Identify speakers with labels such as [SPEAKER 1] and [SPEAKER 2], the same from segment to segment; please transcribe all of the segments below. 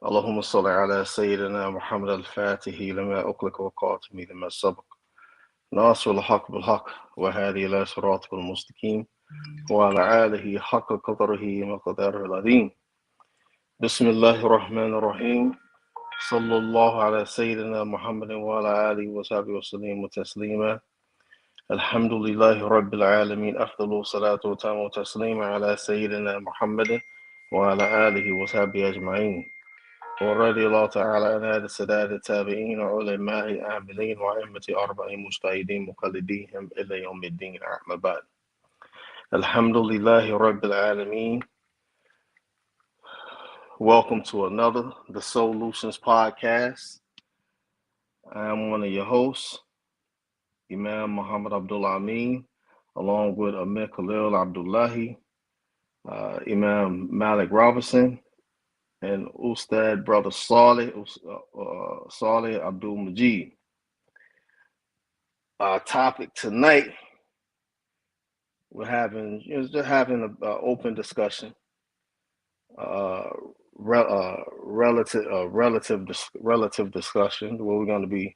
[SPEAKER 1] اللهم صل على سيدنا محمد الفاتح لما أغلق والخاتم لما سبق ناصر الحق بالحق وهذه إلى صراطك المستقيم وعلى آله حق قدره وقدره العظيم. بسم الله الرحمن الرحيم. صلى الله على سيدنا محمد وعلى آله وصحبه وسلم تسليما. الحمد لله رب العالمين. أفضل صلاة وتام تسليما على سيدنا محمد وعلى آله وصحبه أجمعين. ورضي الله تعالى عن هذا السادات التابعين علماء العاملين وأئمة أربعين مجتهدين مقلديهم إلى يوم الدين. أما بعد. الحمد لله رب العالمين. Welcome to another the Soullutionz podcast. I'm one of your hosts, Imam Muhammad Abdullah Ameen, along with Amir Khalil Abdullahi, Imam Malik Robinson, and Ustad brother Saleh, Saleh Abdul Mujeeb. Our topic tonight, we're having just having an open discussion, relative discussion, where we're going to be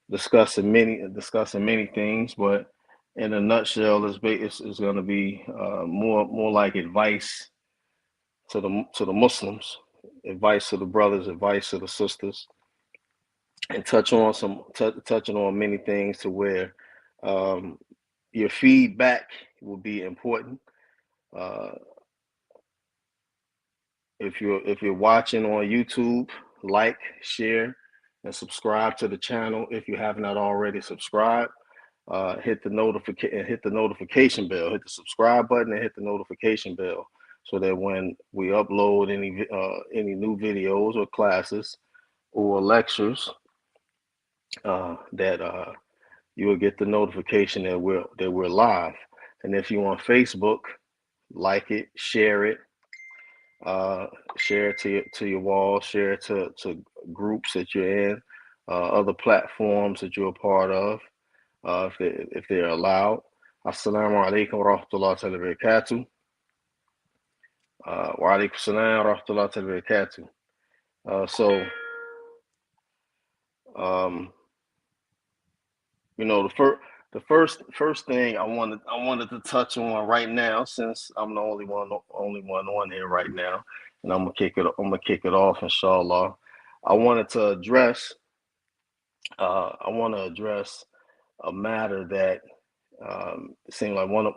[SPEAKER 1] discussing many things, but in a nutshell, it's going to be more like advice to the Muslims, advice to the brothers, advice to the sisters, and touching on many things to where your feedback will be important. If you're watching on YouTube, like, share, and subscribe to the channel if you have not already subscribed. Hit the notification bell. Hit the subscribe button and hit the notification bell so that when we upload any new videos or classes or lectures, that you will get the notification that we're live. And if you're on Facebook, like it, share it. Share it to your wall, share it to groups that you're in, other platforms that you're a part of, if they're allowed. Assalamu alaikum wa rahmatullahi wa barakatuh. Wa alaikum salam wa rahmatullahi wa barakatuh. So, the first thing I wanted to touch on right now, since I'm the only one on here right now, and I'm gonna kick it off, inshallah. I wanted to address a matter that seemed like one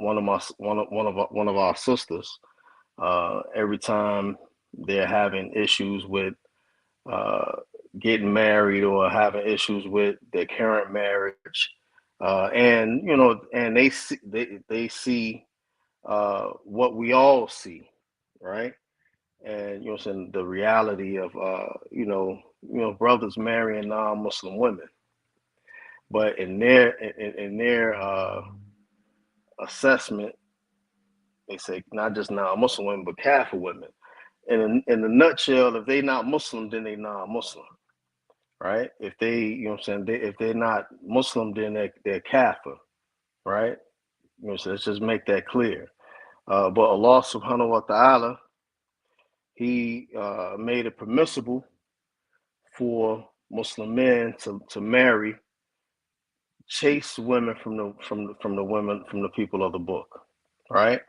[SPEAKER 1] of our sisters. Every time they're having issues with getting married or having issues with their current marriage, and they see what we all see, right? And saying the reality of brothers marrying non-Muslim women, but in their assessment, they say not just non-Muslim women but Kafir women. And in the nutshell, if they not Muslim, then they non-Muslim, right? If they, if they're not Muslim, then they're Kafir, right? So let's just make that clear. But Allah subhanahu wa ta'ala, He made it permissible for Muslim men to marry chaste women from the people of the book, right?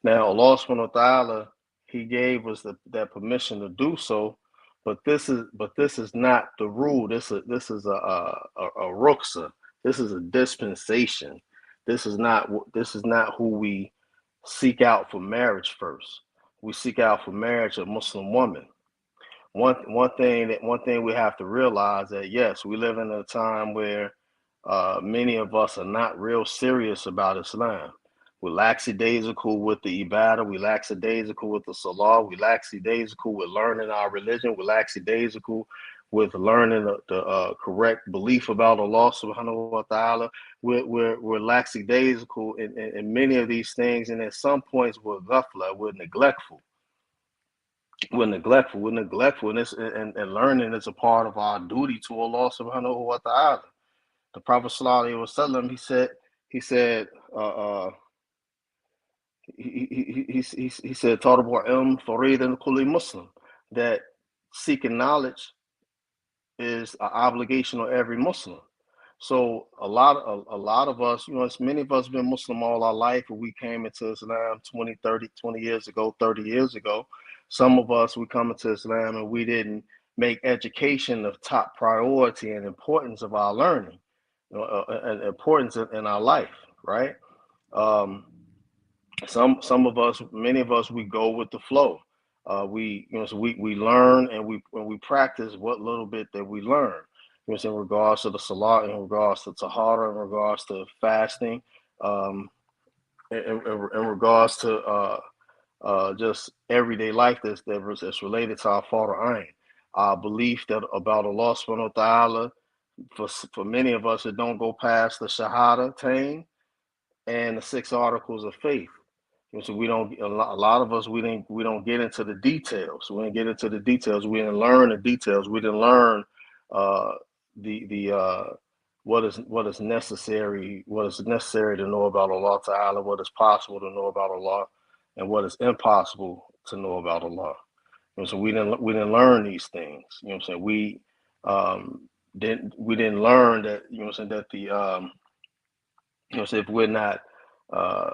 [SPEAKER 1] Now Allah subhanahu wa ta'ala, He gave us that permission to do so, but this is not the rule. This is a rukhsa. This is a dispensation. This is not who we seek out for marriage first. We seek out for marriage a Muslim woman. One thing we have to realize that yes, we live in a time where many of us are not real serious about Islam. We're lackadaisical with the ibadah. We're lackadaisical with the salah. We're lackadaisical with learning our religion. We're lackadaisical with learning the correct belief about Allah subhanahu wa ta'ala. We're lackadaisical in many of these things, and at some points we're ghafla, we're neglectful. We're neglectful, and learning is a part of our duty to Allah subhanahu wa ta'ala. The Prophet sallallahu alaihi wasallam, he said, he said, "Talabul ilm faridan kulli Muslim," that seeking knowledge is an obligation on every Muslim. So a lot of us, as many of us been Muslim all our life, and we came into Islam 20 years ago, 30 years ago. Some of us, we come into Islam and we didn't make education the top priority and importance of our learning, and importance in our life, right? Um, some of us, many of us, we go with the flow. So we learn and we practice what little bit that we learn. In regards to the salah, in regards to tahara, in regards to fasting, um, in regards to just everyday life that's related to our Father Ain. Our belief that about Allah subhanahu wa ta'ala, for many of us, it don't go past the Shahada Tain and the 6 articles of faith. So we don't. A lot of us we don't get into the details. We didn't get into the details. We didn't learn the details. We didn't learn uh, the what is necessary. What is necessary to know about Allah Taala. What is possible to know about Allah, and what is impossible to know about Allah. So we didn't learn these things. I'm saying? We didn't learn that. I'm saying? That the if we're not uh,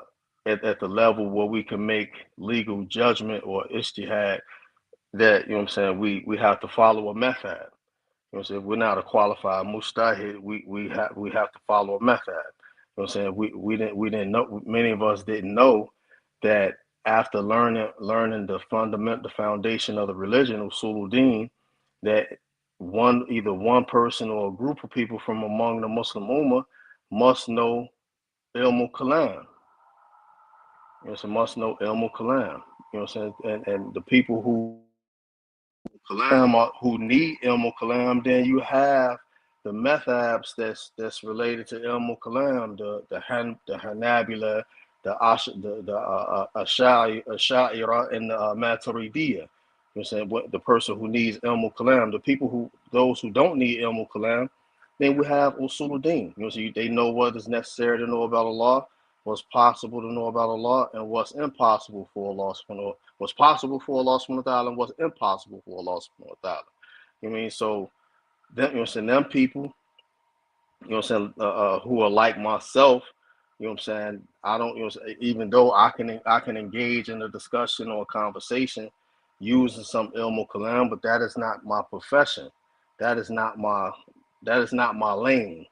[SPEAKER 1] at the level where we can make legal judgment or ijtihad, that we have to follow a method. If we're not a qualified mujtahid, we have to follow a method. We didn't know, many of us didn't know that after learning the foundation of the religion of Soullutionz, that either one person or a group of people from among the Muslim Ummah must know ilm kalam. So must know ilm kalam. And the people who need ilm kalam, then you have the methabs that's related to ilm kalam, the Hanabila, the Ash'ira, and the Maturidiyya. What the person who needs ilm kalam, those who don't need ilm kalam, then we have usuluddin. So they know what is necessary to know about Allah, what's possible to know about Allah, and what's impossible for Allah what's possible for Allah subhanahu wa ta'ala, and what's impossible for Allah subhanahu wa ta'ala. So them people, who are like myself, I don't, even though I can engage in a discussion or a conversation using some ilm kalam, but that is not my profession. That is not my lane.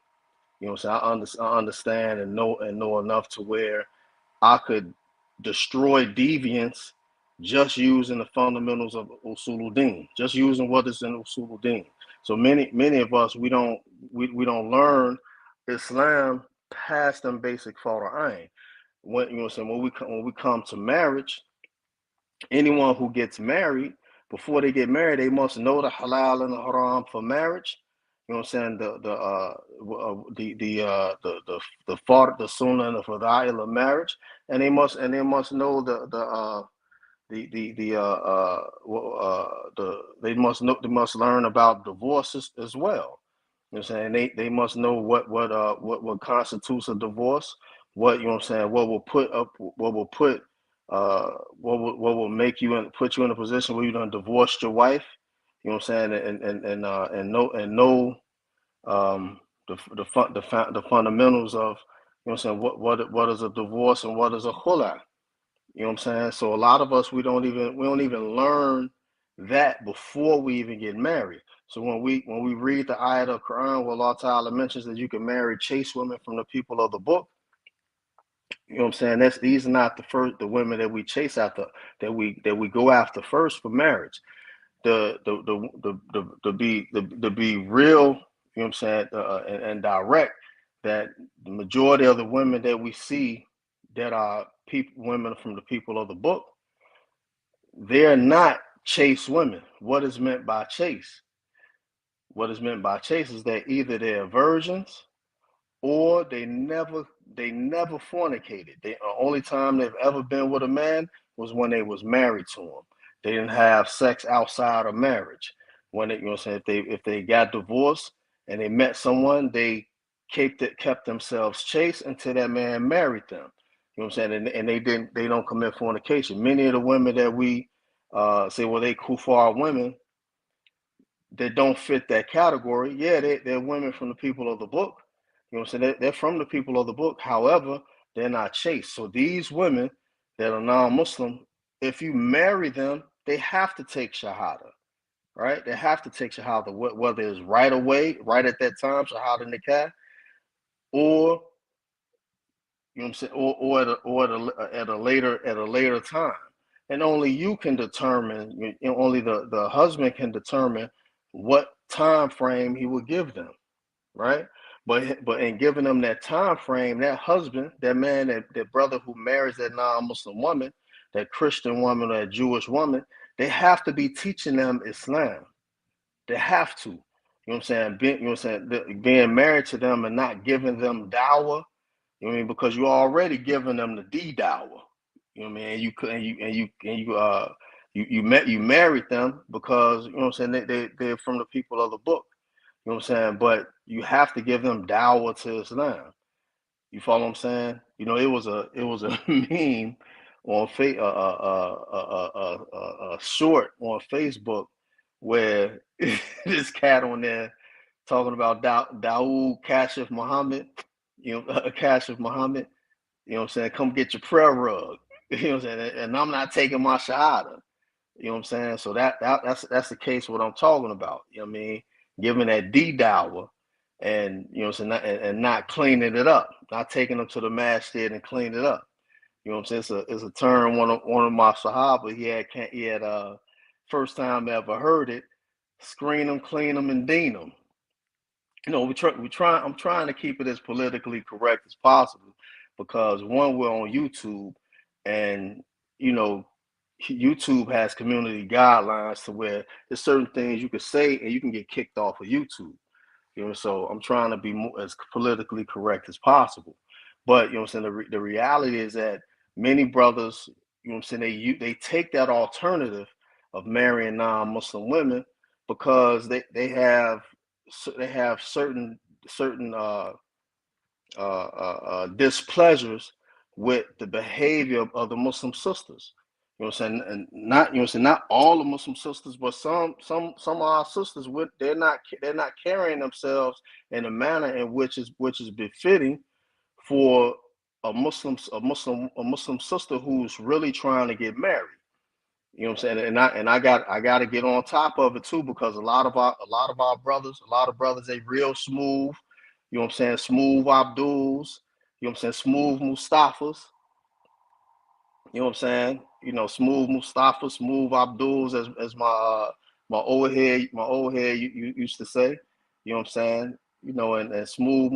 [SPEAKER 1] I understand and know enough to where I could destroy deviance just using the fundamentals of usuluddin, just using what is in usuluddin. So many of us, we don't learn Islam past them basic fara'ain. When we come to marriage, anyone who gets married, before they get married, they must know the halal and the haram for marriage. The sunnah and the fadail of marriage, and they must know they must learn about divorces as well. They must know what constitutes a divorce. What what will make you put you in a position where you done divorced your wife. Know the fundamentals of what is a divorce and what is a khula. So a lot of us, we don't even learn that before we even get married. So when we read the ayat of Quran where Allah Ta'ala mentions that you can marry chaste women from the people of the book, these are not the women that we chase after, that we go after first for marriage. To be real, and direct, that the majority of the women that we see that are women from the people of the book, they're not chaste women. What is meant by chaste? What is meant by chaste is that either they're virgins or they never fornicated. The only time they've ever been with a man was when they was married to him. They didn't have sex outside of marriage. When if they got divorced and they met someone, they kept themselves chaste until that man married them. And they don't commit fornication. Many of the women that we say, well, they kufar women, that don't fit that category, yeah, they're women from the people of the book. You know what I'm saying? They're from the people of the book. However, they're not chaste. So these women that are non-Muslim, if you marry them, they have to take shahada, right? They have to take shahada, whether it's right away, right at that time, shahada nikah, or you know what I'm saying, at a later time. And only you can determine, only the husband can determine what time frame he will give them, right? But in giving them that time frame, that husband, that man, that brother who marries that non-Muslim woman, that Christian woman, that Jewish woman, they have to be teaching them Islam. They have to. You know what I'm saying? Being married to them and not giving them dawah, you know what I mean? Because you're already giving them the D dawah. You know what I mean? And you married them because, you know what I'm saying, they're from the people of the book. You know what I'm saying? But you have to give them dawah to Islam. You follow what I'm saying? You know, it was a meme on a short on Facebook where this cat on there talking about Dawood Kashif Muhammad, Kashif Muhammad, you know what I'm saying? Come get your prayer rug. You know what I'm saying? And I'm not taking my shahada. You know what I'm saying? So that's the case what I'm talking about. You know what I mean? Giving that D dawah and you know what I'm saying, and not cleaning it up, not taking them to the masjid and clean it up. You know what I'm saying? It's a term one of my Sahaba he had first time ever heard it, screen them, clean them, and dean them. You know, I'm trying to keep it as politically correct as possible because one, we're on YouTube, and you know, YouTube has community guidelines to where there's certain things you can say and you can get kicked off of YouTube. You know, so I'm trying to be as politically correct as possible. But you know what I'm saying, the reality is that many brothers, you know what I'm saying, they take that alternative of marrying non-Muslim women because they have certain displeasures with the behavior of the Muslim sisters. You know what I'm saying? And not, you know what I'm saying, not all the Muslim sisters, but some of our sisters, they're not carrying themselves in a manner in which is befitting for a Muslim sister who's really trying to get married. You know what I'm saying? And I got to get on top of it too, because a lot of our brothers, they real smooth. You know what I'm saying? Smooth Abduls. You know what I'm saying? Smooth Mustafas. You know what I'm saying? Smooth Mustafa, smooth Abduls, as my old head used to say. You know what I'm saying? And smooth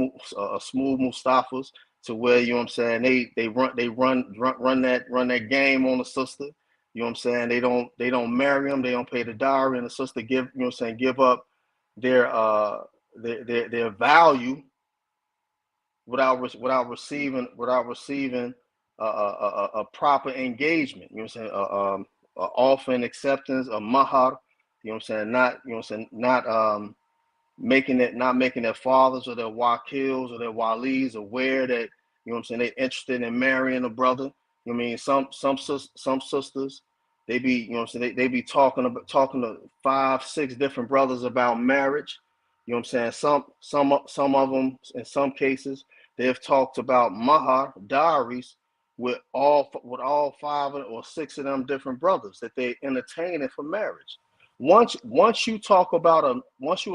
[SPEAKER 1] Mustafas, to where, you know what I'm saying, they run that game on the sister. You know what I'm saying? They don't marry them. They don't pay the dowry, and the sister give up their their value without receiving a proper engagement. You know what I'm saying? Often acceptance, a mahar. You know what I'm saying? Not making their fathers or their wakils or their walis aware that, you know what I'm saying, they're interested in marrying a brother. You know what I mean? Some sisters, they be, you know what I'm saying, they be talking to 5, 6 different brothers about marriage. You know what I'm saying? Some of them, in some cases, they've talked about mahar, dowries, with all 5 or 6 of them different brothers that they entertaining for marriage. Once you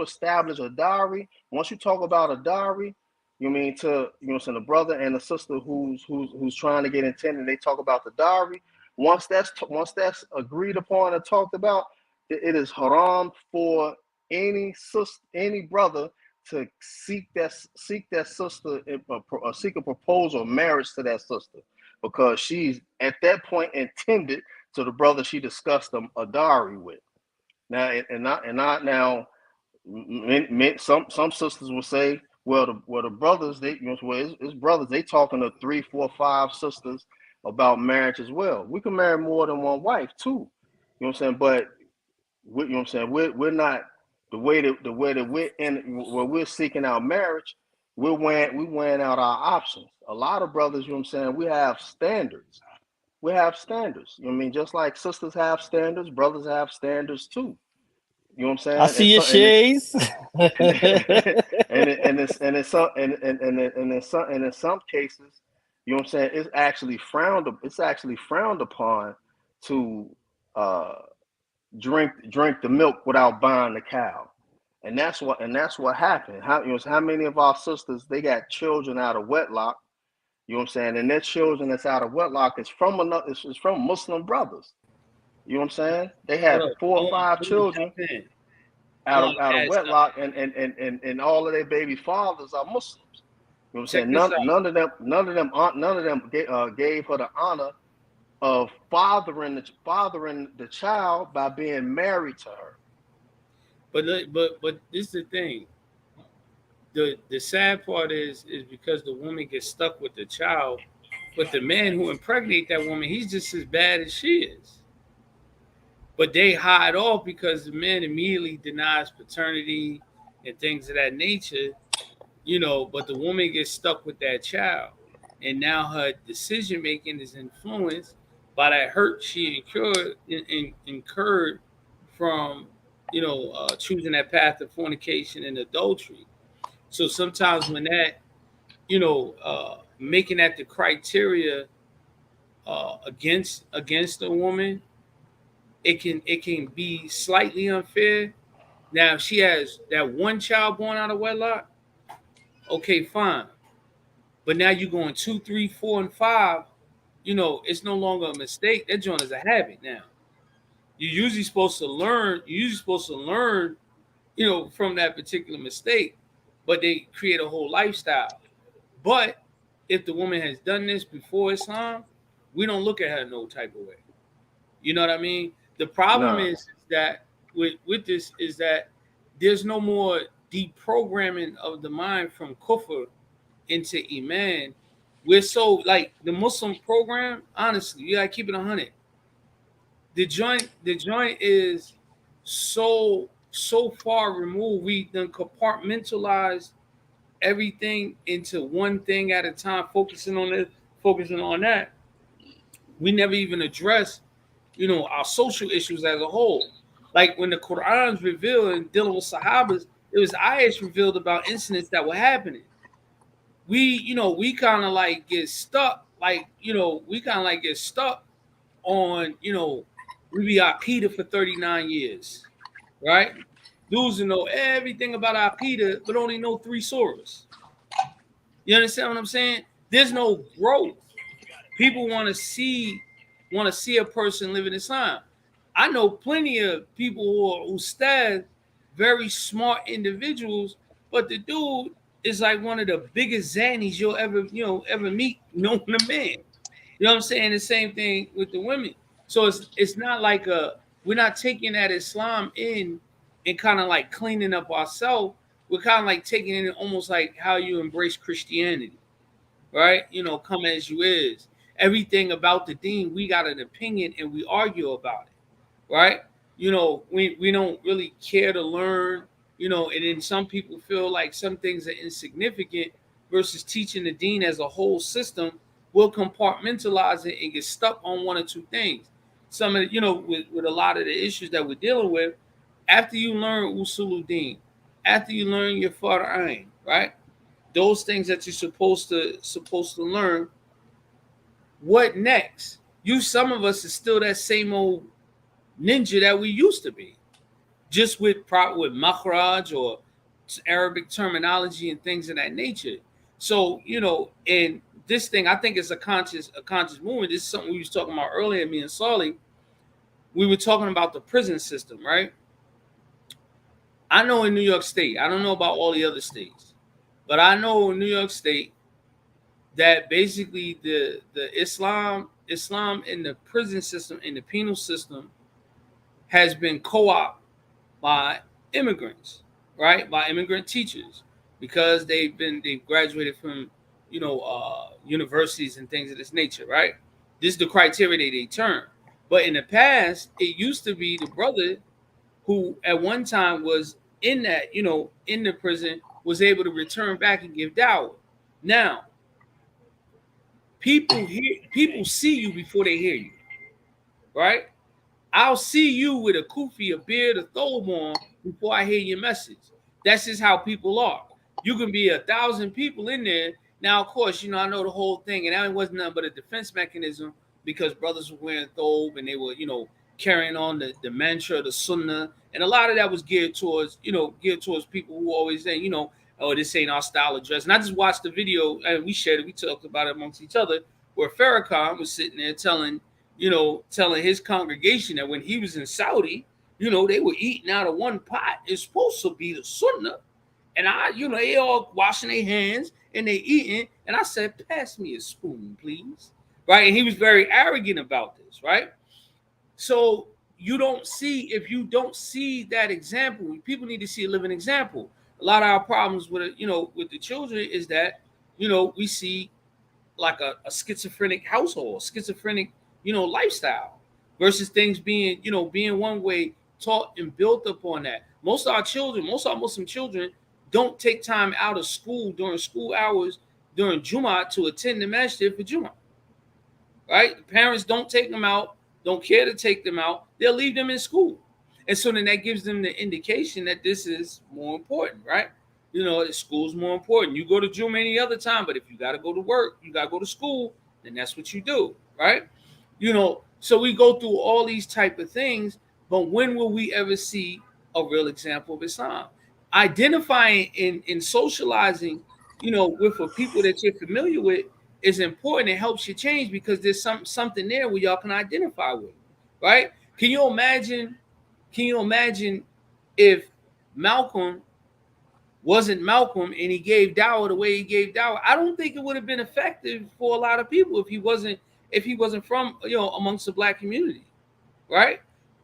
[SPEAKER 1] establish a dowry, once you talk about a dowry, you mean to, you know, so the brother and the sister who's trying to get intended, they talk about the dowry. Once that's agreed upon and talked about, it is haram for any brother to seek that sister, seek a proposal of marriage to that sister, because she's at that point intended to the brother she discussed a dowry with. Now, and not now. Some sisters will say, well, the brothers, they, it's brothers, they talking to 3, 4, 5 sisters about marriage as well. We can marry more than one wife too. You know what I'm saying? But you know what I'm saying, we're not the way that we're in, when we're seeking out marriage, we're weighing out our options. A lot of brothers, you know what I'm saying, we have standards. We have standards. You know what I mean? Just like sisters have standards, brothers have standards too. You know what I'm
[SPEAKER 2] I
[SPEAKER 1] saying?
[SPEAKER 2] see your shades.
[SPEAKER 1] And in some cases, you know what I'm saying, it's actually frowned upon to uh drink the milk without buying the cow. And that's what happened. How many of our sisters, they got children out of wedlock, you know what I'm saying? And their children that's out of wedlock is from another is from Muslim brothers. You know what I'm saying? They
[SPEAKER 3] Hold
[SPEAKER 1] had
[SPEAKER 3] up.
[SPEAKER 1] four or five
[SPEAKER 3] I want to
[SPEAKER 1] children
[SPEAKER 3] jump in. I
[SPEAKER 1] out of
[SPEAKER 3] want
[SPEAKER 1] out
[SPEAKER 3] to
[SPEAKER 1] of
[SPEAKER 3] add something.
[SPEAKER 1] wedlock, and all of their baby fathers are Muslims. You know what I'm
[SPEAKER 3] Check
[SPEAKER 1] saying?
[SPEAKER 3] this out.
[SPEAKER 1] None of them gave her the honor of fathering the child by being married to her.
[SPEAKER 3] But this is the thing. The sad part is because the woman gets stuck with the child, but the man who impregnate that woman, he's just as bad as she is. But they hide off because the man immediately denies paternity and things of that nature, but the woman gets stuck with that child. And now her decision making is influenced by that hurt she incurred from, choosing that path of fornication and adultery. So sometimes when that, making that the criteria against a woman, it can be slightly unfair. Now, if she has that one child born out of wedlock, okay, fine. But now you're going two, three, four, and five. It's no longer a mistake. That joint is a habit now. You're usually supposed to learn. You're usually supposed to learn, from that particular mistake. But they create a whole lifestyle. But if the woman has done this before Islam, we don't look at her no type of way. You know what I mean? The problem
[SPEAKER 1] Nah,
[SPEAKER 3] is that with this is that there's no more deprogramming of the mind from kufr into iman. We're so like the Muslim program. Honestly, you gotta keep it 100. The joint is so far removed. We done compartmentalized everything into one thing at a time, focusing on this, focusing on that. We never even address, our social issues as a whole. Like when the Quran's revealed and dealing with Sahabas, it was ayahs revealed about incidents that were happening. We kind of like get stuck, we kind of like get stuck on, we be Aqidah for 39 years, right? Dudes who know everything about Aqidah, but only know three surahs. You understand what I'm saying? There's no growth. People want to see a person live in Islam. I know plenty of people who stand very smart individuals, but the dude is like one of the biggest zannies you'll ever meet, known to man. You know what I'm saying? The same thing with the women. So it's not like we're not taking that Islam in and kind of like cleaning up ourselves. We're kind of like taking it in almost like how you embrace Christianity, right? Come as you is. Everything about the deen, we got an opinion and we argue about it, right? We don't really care to learn, and then some people feel like some things are insignificant versus teaching the deen as a whole system. Will compartmentalize it and get stuck on one or two things. Some of the, with a lot of the issues that we're dealing with, after you learn usuluddin, after you learn your fara'ain, right? Those things that you're supposed to learn. What next? Some of us is still that same old ninja that we used to be, just with makhraj or Arabic terminology and things of that nature. So and this thing I think is a conscious movement. This is something we was talking about earlier. Me and Saleh, we were talking about the prison system, right? I know in New York State, I don't know about all the other states, but I know in New York State that basically the Islam in the prison system in the penal system has been co-opted by immigrants, right? By immigrant teachers because they've graduated from universities and things of this nature, right? This is the criteria they turn. But in the past, it used to be the brother who at one time was in that in the prison was able to return back and give dawah. Now people see you before they hear you, right? I'll see you with a kufi, a beard, a thobe on before I hear your message. That's just how people are. You can be 1,000 people in there. Now, of course, I know the whole thing, and that wasn't nothing but a defense mechanism because brothers were wearing thobe and they were, carrying on the mantra, the sunnah, and a lot of that was geared towards people who always say, oh, this ain't our style of dress. And I just watched the video and we shared it, we talked about it amongst each other, where Farrakhan was sitting there telling his congregation that when he was in Saudi, they were eating out of one pot. It's supposed to be the sunnah. And they all washing their hands and they eating. And I said, pass me a spoon, please. Right. And he was very arrogant about this. Right. So if you don't see that example, people need to see a living example. A lot of our problems with the children is that, we see like a schizophrenic household, schizophrenic, lifestyle versus things being one way, taught and built upon that. Most of our Muslim children don't take time out of school during school hours during Jummah to attend the masjid for Jummah. Right? The parents don't take them out, don't care to take them out. They'll leave them in school. And so then that gives them the indication that this is more important, right? The school's more important. You go to Jummah any other time, but if you got to go to work, you got to go to school, then that's what you do, right? So we go through all these type of things, but when will we ever see a real example of Islam? Identifying and socializing, with the people that you're familiar with is important. It helps you change because there's something there where y'all can identify with, right? Can you imagine if Malcolm wasn't Malcolm and he gave dawah the way he gave dawah? I don't think it would have been effective for a lot of people if he wasn't from amongst the black community, right?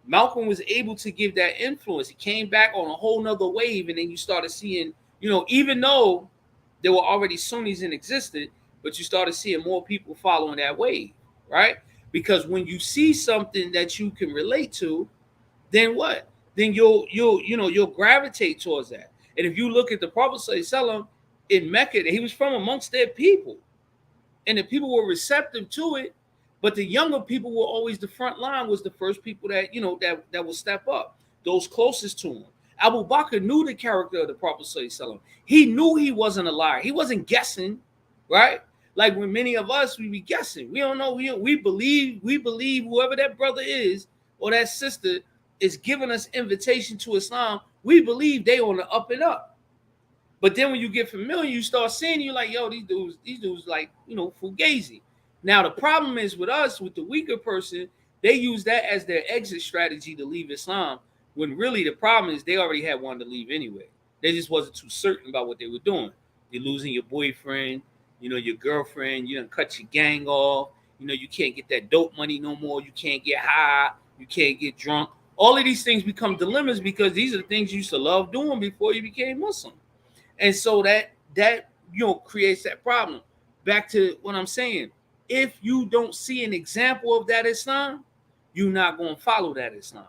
[SPEAKER 3] Malcolm was able to give that influence. He came back on a whole nother wave, and then you started seeing, even though there were already Sunnis in existence, but you started seeing more people following that wave, right? Because when you see something that you can relate to, then what? Then you'll gravitate towards that. And if you look at the Prophet ﷺ in Mecca, he was from amongst their people, and the people were receptive to it. But the younger people were always the front line, was the first people that that will step up, those closest to him. Abu Bakr knew the character of the Prophet ﷺ. He knew he wasn't a liar. He wasn't guessing, right? Like when many of us, we be guessing. We don't know. We believe whoever that brother is or that sister is giving us invitation to Islam. We believe they on the up and up. But then when you get familiar, you start seeing, you're like, yo, these dudes like, Fugazi. Now, the problem is with us, with the weaker person, they use that as their exit strategy to leave Islam, when really the problem is they already had one to leave anyway. They just wasn't too certain about what they were doing. You're losing your boyfriend, your girlfriend, you done cut your gang off, you can't get that dope money no more, you can't get high, you can't get drunk. All of these things become dilemmas because these are the things you used to love doing before you became Muslim. And so that creates that problem. Back to what I'm saying. If you don't see an example of that Islam, you're not going to follow that Islam.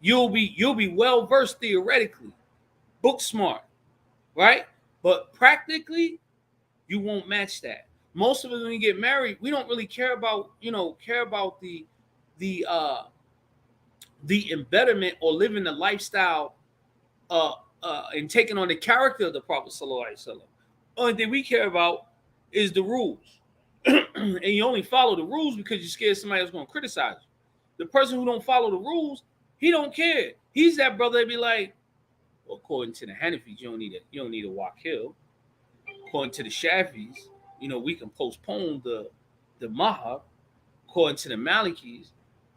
[SPEAKER 3] You'll be well versed theoretically, book smart, right? But practically, you won't match that. Most of us, when we get married, we don't really care about the embedment or living the lifestyle and taking on the character of the Prophet Sallallahu Alaihi Wasallam. Only thing we care about is the rules. And you only follow the rules because you're scared somebody else going to criticize you. The person who don't follow the rules, he don't care. He's that brother that be like, well, according to the Hanafis, you don't need a walk hill. According to the Shafis, we can postpone the mahar. According to the Malikis,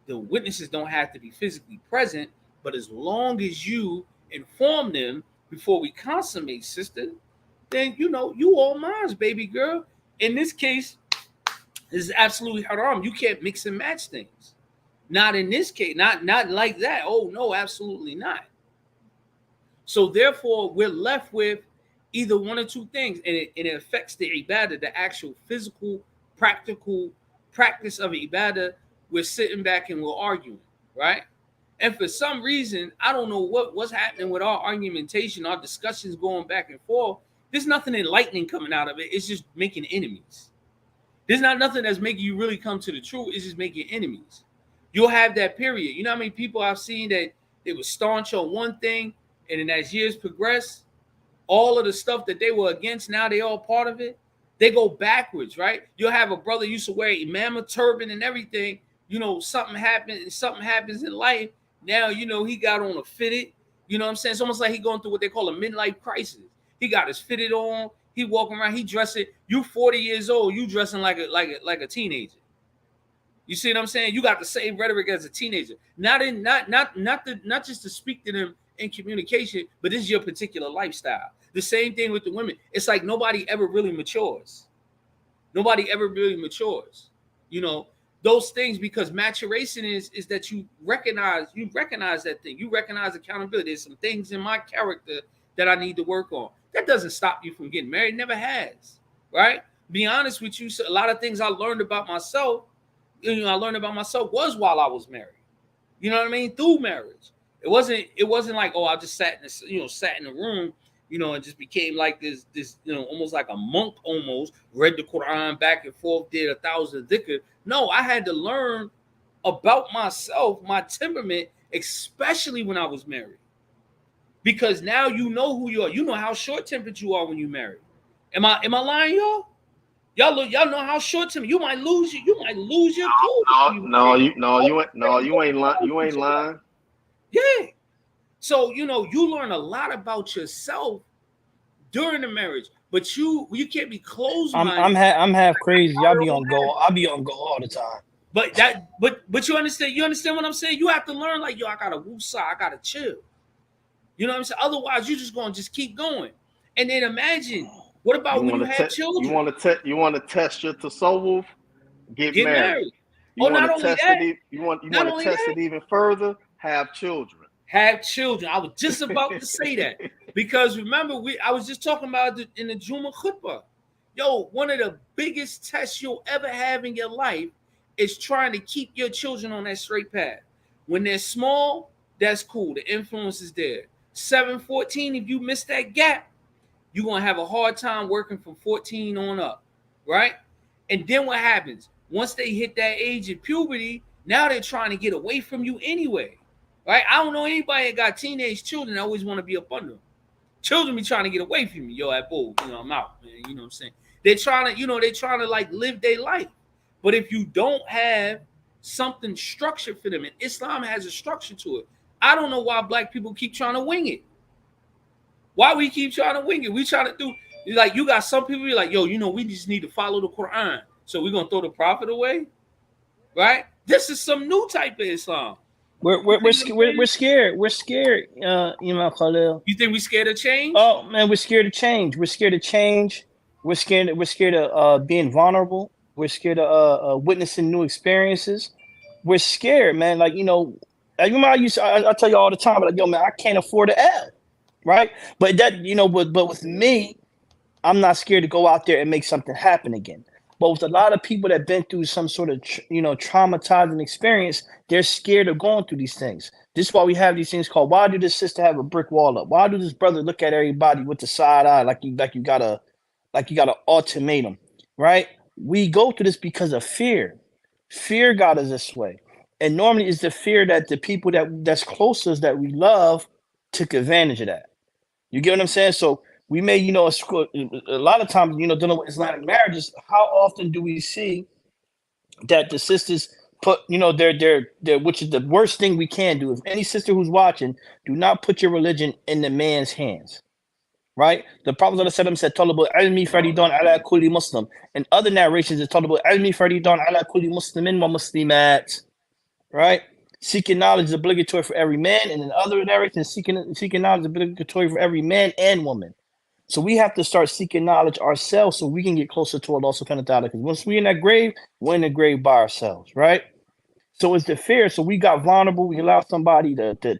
[SPEAKER 3] the witnesses don't have to be physically present, but as long as you inform them before we consummate, sister, then you all mine, baby girl. In this case, this is absolutely haram. You can't mix and match things. Not in this case, not like that. Oh no, absolutely not. So therefore, we're left with either one or two things, and it affects the ibadah, the actual physical, practical practice of ibadah. We're sitting back and we're arguing, right? And for some reason, I don't know what's happening with our argumentation, our discussions going back and forth. There's nothing enlightening coming out of it. It's just making enemies. There's not nothing that's making you really come to the truth. It's just making enemies. You'll have that period. You know how many people I've seen that they were staunch on one thing, and then as years progress, all of the stuff that they were against, now they all part of it. They go backwards, right? You'll have a brother used to wear Imam, a turban and everything. Something happened and something happens in life. Now, he got on a fitted. You know what I'm saying? It's almost like he going through what they call a midlife crisis. He got his fitted on. He walking around. He dressing. You 40 years old. You dressing like a teenager. You see what I'm saying? You got the same rhetoric as a teenager. Not just to speak to them in communication, but this is your particular lifestyle. The same thing with the women. It's like nobody ever really matures. Nobody ever really matures. Those things, because maturation is that you recognize that thing. You recognize accountability. There's some things in my character that I need to work on. That doesn't stop you from getting married. It never has, right? Be honest with you. So a lot of things I learned about myself, was while I was married. You know what I mean? Through marriage. It wasn't like, I just sat in the room, and just became like this, almost like a monk almost, read the Quran back and forth, did 1,000 dhikr. No, I had to learn about myself, my temperament, especially when I was married. Because now you know who you are. You know how short-tempered you are when you marry. Am I lying, y'all? Y'all know how short-tempered you might lose your cool.
[SPEAKER 1] You ain't lying.
[SPEAKER 3] Yeah. So, you learn a lot about yourself during the marriage, but you can't be closed-minded.
[SPEAKER 2] I'm half crazy. I'll be on go all the time.
[SPEAKER 3] But you understand what I'm saying? You have to learn, like, I gotta woosah, I gotta chill. You know what I'm saying? Otherwise, you're just gonna just keep going. And then imagine, what about when you have children?
[SPEAKER 1] You want to test your tasawwuf? Get married. You want to test it. You want to test it even further. Have children.
[SPEAKER 3] Have children. I was just about to say that, because remember, I was just talking about it in the Juma khutbah. Yo, one of the biggest tests you'll ever have in your life is trying to keep your children on that straight path. When they're small, that's cool. The influence is there. 7-14, if you miss that gap, you're going to have a hard time working from 14 on up, right? And then what happens? Once they hit that age of puberty, now they're trying to get away from you anyway, right? I don't know anybody that got teenage children that always want to be up under them. Children be trying to get away from me. Yo, that bull, I'm out, man. You know what I'm saying? They're trying to like live their life. But if you don't have something structured for them, and Islam has a structure to it, I don't know why black people keep trying to wing it. Why we keep trying to wing it? We try to do, like, you got some people be like, yo, we just need to follow the Quran. So we're going to throw the prophet away? Right? This is some new type of Islam.
[SPEAKER 2] We're scared. We're scared, Khalil.
[SPEAKER 3] You think we're scared of change?
[SPEAKER 2] Oh, man, we're scared of change. We're scared of change. We're scared of being vulnerable. We're scared of witnessing new experiences. We're scared, man. Like, I tell you all the time, like, yo, man, I can't afford to L, right? But that, but with me, I'm not scared to go out there and make something happen again. But with a lot of people that have been through some sort of, traumatizing experience, they're scared of going through these things. This is why we have these things called, why do this sister have a brick wall up? Why do this brother look at everybody with the side eye like you got an ultimatum, right? We go through this because of fear. Fear got us this way. And normally it's the fear that the people that's closest that we love took advantage of that. You get what I'm saying? So we may, a lot of times, dealing with Islamic marriages, how often do we see that the sisters put, their which is the worst thing we can do. If any sister who's watching, do not put your religion in the man's hands. Right? The Prophet said, Talabul ilmi faridun ala kulli Muslim. In other narrations, it's Talabul ilmi faridun ala kulli Muslimin wa Muslimat. Right? Seeking knowledge is obligatory for every man, and in other narrations, seeking knowledge is obligatory for every man and woman. So we have to start seeking knowledge ourselves so we can get closer to Allah subhanahu wa ta'ala. Because once we're in that grave, we're in the grave by ourselves, right? So it's the fear. So we got vulnerable. We allowed somebody to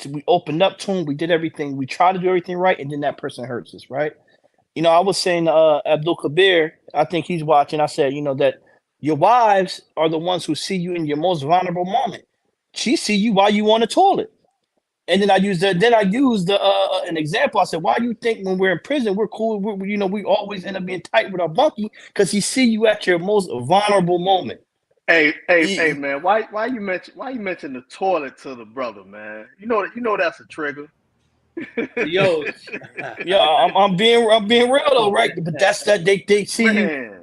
[SPEAKER 2] we opened up to him. We did everything. We tried to do everything right, and then that person hurts us, right? I was saying Abdul Kabir, I think he's watching. I said, that your wives are the ones who see you in your most vulnerable moment. She see you while you on the toilet. And then I used an example. I said, why do you think when we're in prison, we're cool? We always end up being tight with our bunkie because he see you at your most vulnerable moment.
[SPEAKER 1] Hey, man. Why you mention the toilet to the brother, man? You know that's a trigger.
[SPEAKER 3] Yo,
[SPEAKER 2] Yeah, I'm being real though, right? But that's that they see you.
[SPEAKER 1] Man.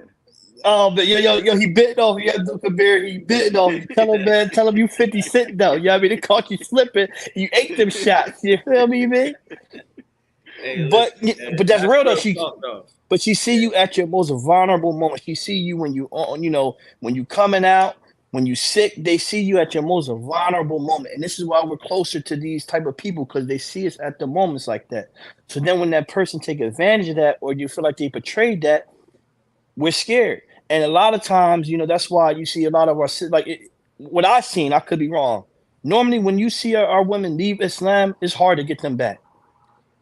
[SPEAKER 2] But yo, he bit off. Yeah, Amir, he bit off. Tell him, man. Tell him you 50 Cent though. You know what I mean? They caught you slipping. You ate them shots. You feel me, man?
[SPEAKER 3] hey,
[SPEAKER 2] But
[SPEAKER 3] listen, man,
[SPEAKER 2] but that's
[SPEAKER 3] that's
[SPEAKER 2] real though.
[SPEAKER 3] real talk though.
[SPEAKER 2] But she see you at your most vulnerable moment. She see you when you on, when you coming out, when you sick. They see you at your most vulnerable moment, and this is why we're closer to these type of people because they see us at the moments like that. So then, when that person take advantage of that, or you feel like they betrayed that, we're scared. And a lot of times, that's why you see a lot of our what I seen. I could be wrong. Normally, when you see our women leave Islam, it's hard to get them back.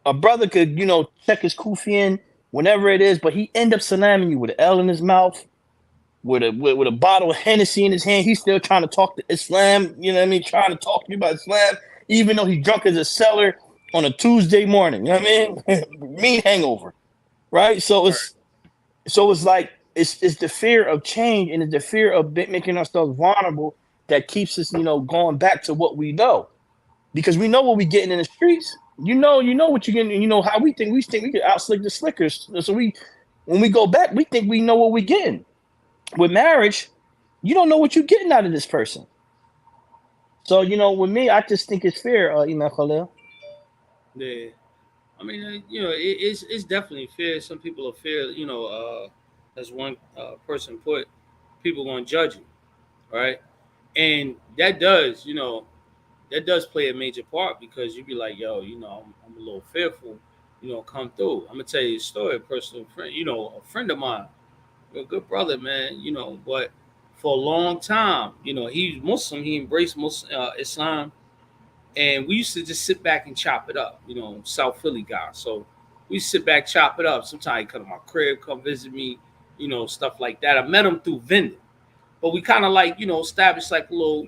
[SPEAKER 2] A brother could, check his kufi in whenever it is, but he end up salamming you with an L in his mouth, with a bottle of Hennessy in his hand. He's still trying to talk to Islam, you know what I mean? Trying to talk to you about Islam, even though he's drunk as a cellar on a Tuesday morning. You know what I mean? Mean hangover, right? So it's like it's the fear of change and it's the fear of making ourselves vulnerable that keeps us, going back to what we know, because we know what we're getting in the streets. You know what you're getting. You know how we think. We think we can outslick the slickers. So when we go back, we think we know what we're getting. With marriage, you don't know what you're getting out of this person. So with me, I just think it's fair, Imam Khalil.
[SPEAKER 3] Yeah, I mean, it's definitely fair. Some people are fair. As one person put, people gonna judge you, right? And that does play a major part because you be like, yo, I'm a little fearful, come through. I'm gonna tell you a story, a personal friend, a friend of mine, a good brother, man, but for a long time, he's Muslim, he embraced Muslim, Islam, and we used to just sit back and chop it up, South Philly guy. So we sit back, chop it up. Sometimes he come to my crib, come visit me, stuff like that. I met him through vending. But we kind of like, establish like a little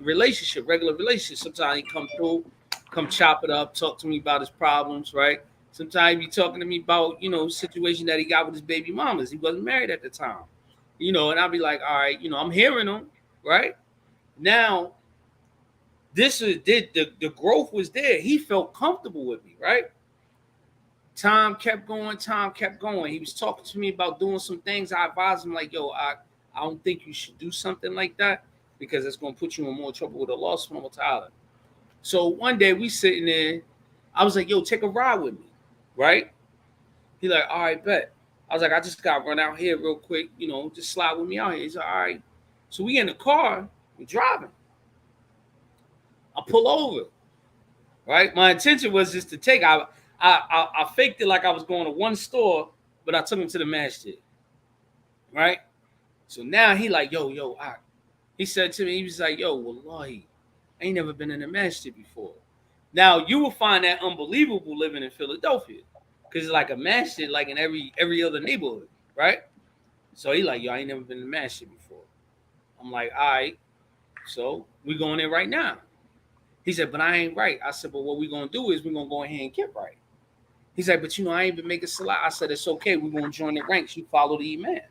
[SPEAKER 3] relationship, regular relationship. Sometimes he come through, come chop it up, talk to me about his problems, right? Sometimes he be talking to me about, situation that he got with his baby mamas. He wasn't married at the time, and I'll be like, all right, I'm hearing him, right? Now, the growth was there. He felt comfortable with me, right? Time kept going. He was talking to me about doing some things. I advised him like, yo, I don't think you should do something like that because it's going to put you in more trouble with Allah subhanahu wa ta'ala. So one day we sitting there. I was like, yo, take a ride with me, right? He like, all right, bet. I was like, I just got to run out here real quick, just slide with me out here. He's like, all right. So we in the car, we driving. I pull over, right? My intention was just to take. I faked it like I was going to one store, but I took him to the masjid, right? So now he like, yo, he said to me, he was like, yo, wallahi, I ain't never been in a masjid before. Now you will find that unbelievable living in Philadelphia, because it's like a masjid like in every other neighborhood, right? So he like, yo, I ain't never been in a masjid before. I'm like, all right, so we going in right now. He said, but I ain't right. I said, but what we gonna do is we're gonna go ahead and get right. He's like, but I ain't been making salah. I said, it's okay. We're gonna join the ranks. You follow the Imam.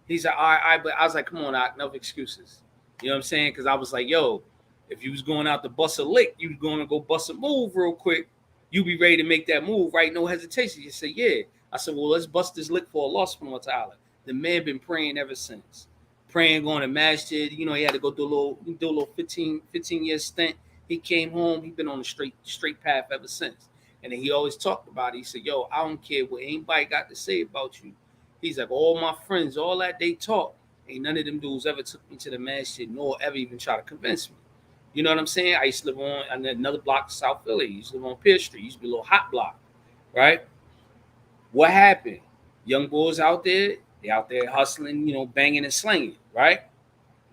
[SPEAKER 3] He's like, all right, but I was like, come on, enough excuses. You know what I'm saying? Because I was like, yo, if you was going out to bust a lick, you was going to go bust a move real quick. You be ready to make that move, right? No hesitation. You say, yeah. I said, well, let's bust this lick for Allah subhanahu wa ta'ala. The man been praying ever since. Praying, going to masjid. He had to go do a little 15-year stint. He came home. He been on the straight path ever since. And then he always talked about it. He said, yo, I don't care what anybody got to say about you. He's like, all my friends, all that they talk, ain't none of them dudes ever took me to the masjid, nor ever even try to convince me. You know what I'm saying? I used to live on another block of South Philly. I used to live on Pier Street. It used to be a little hot block, right? What happened? Young boys out there, they out there hustling, banging and slinging, right?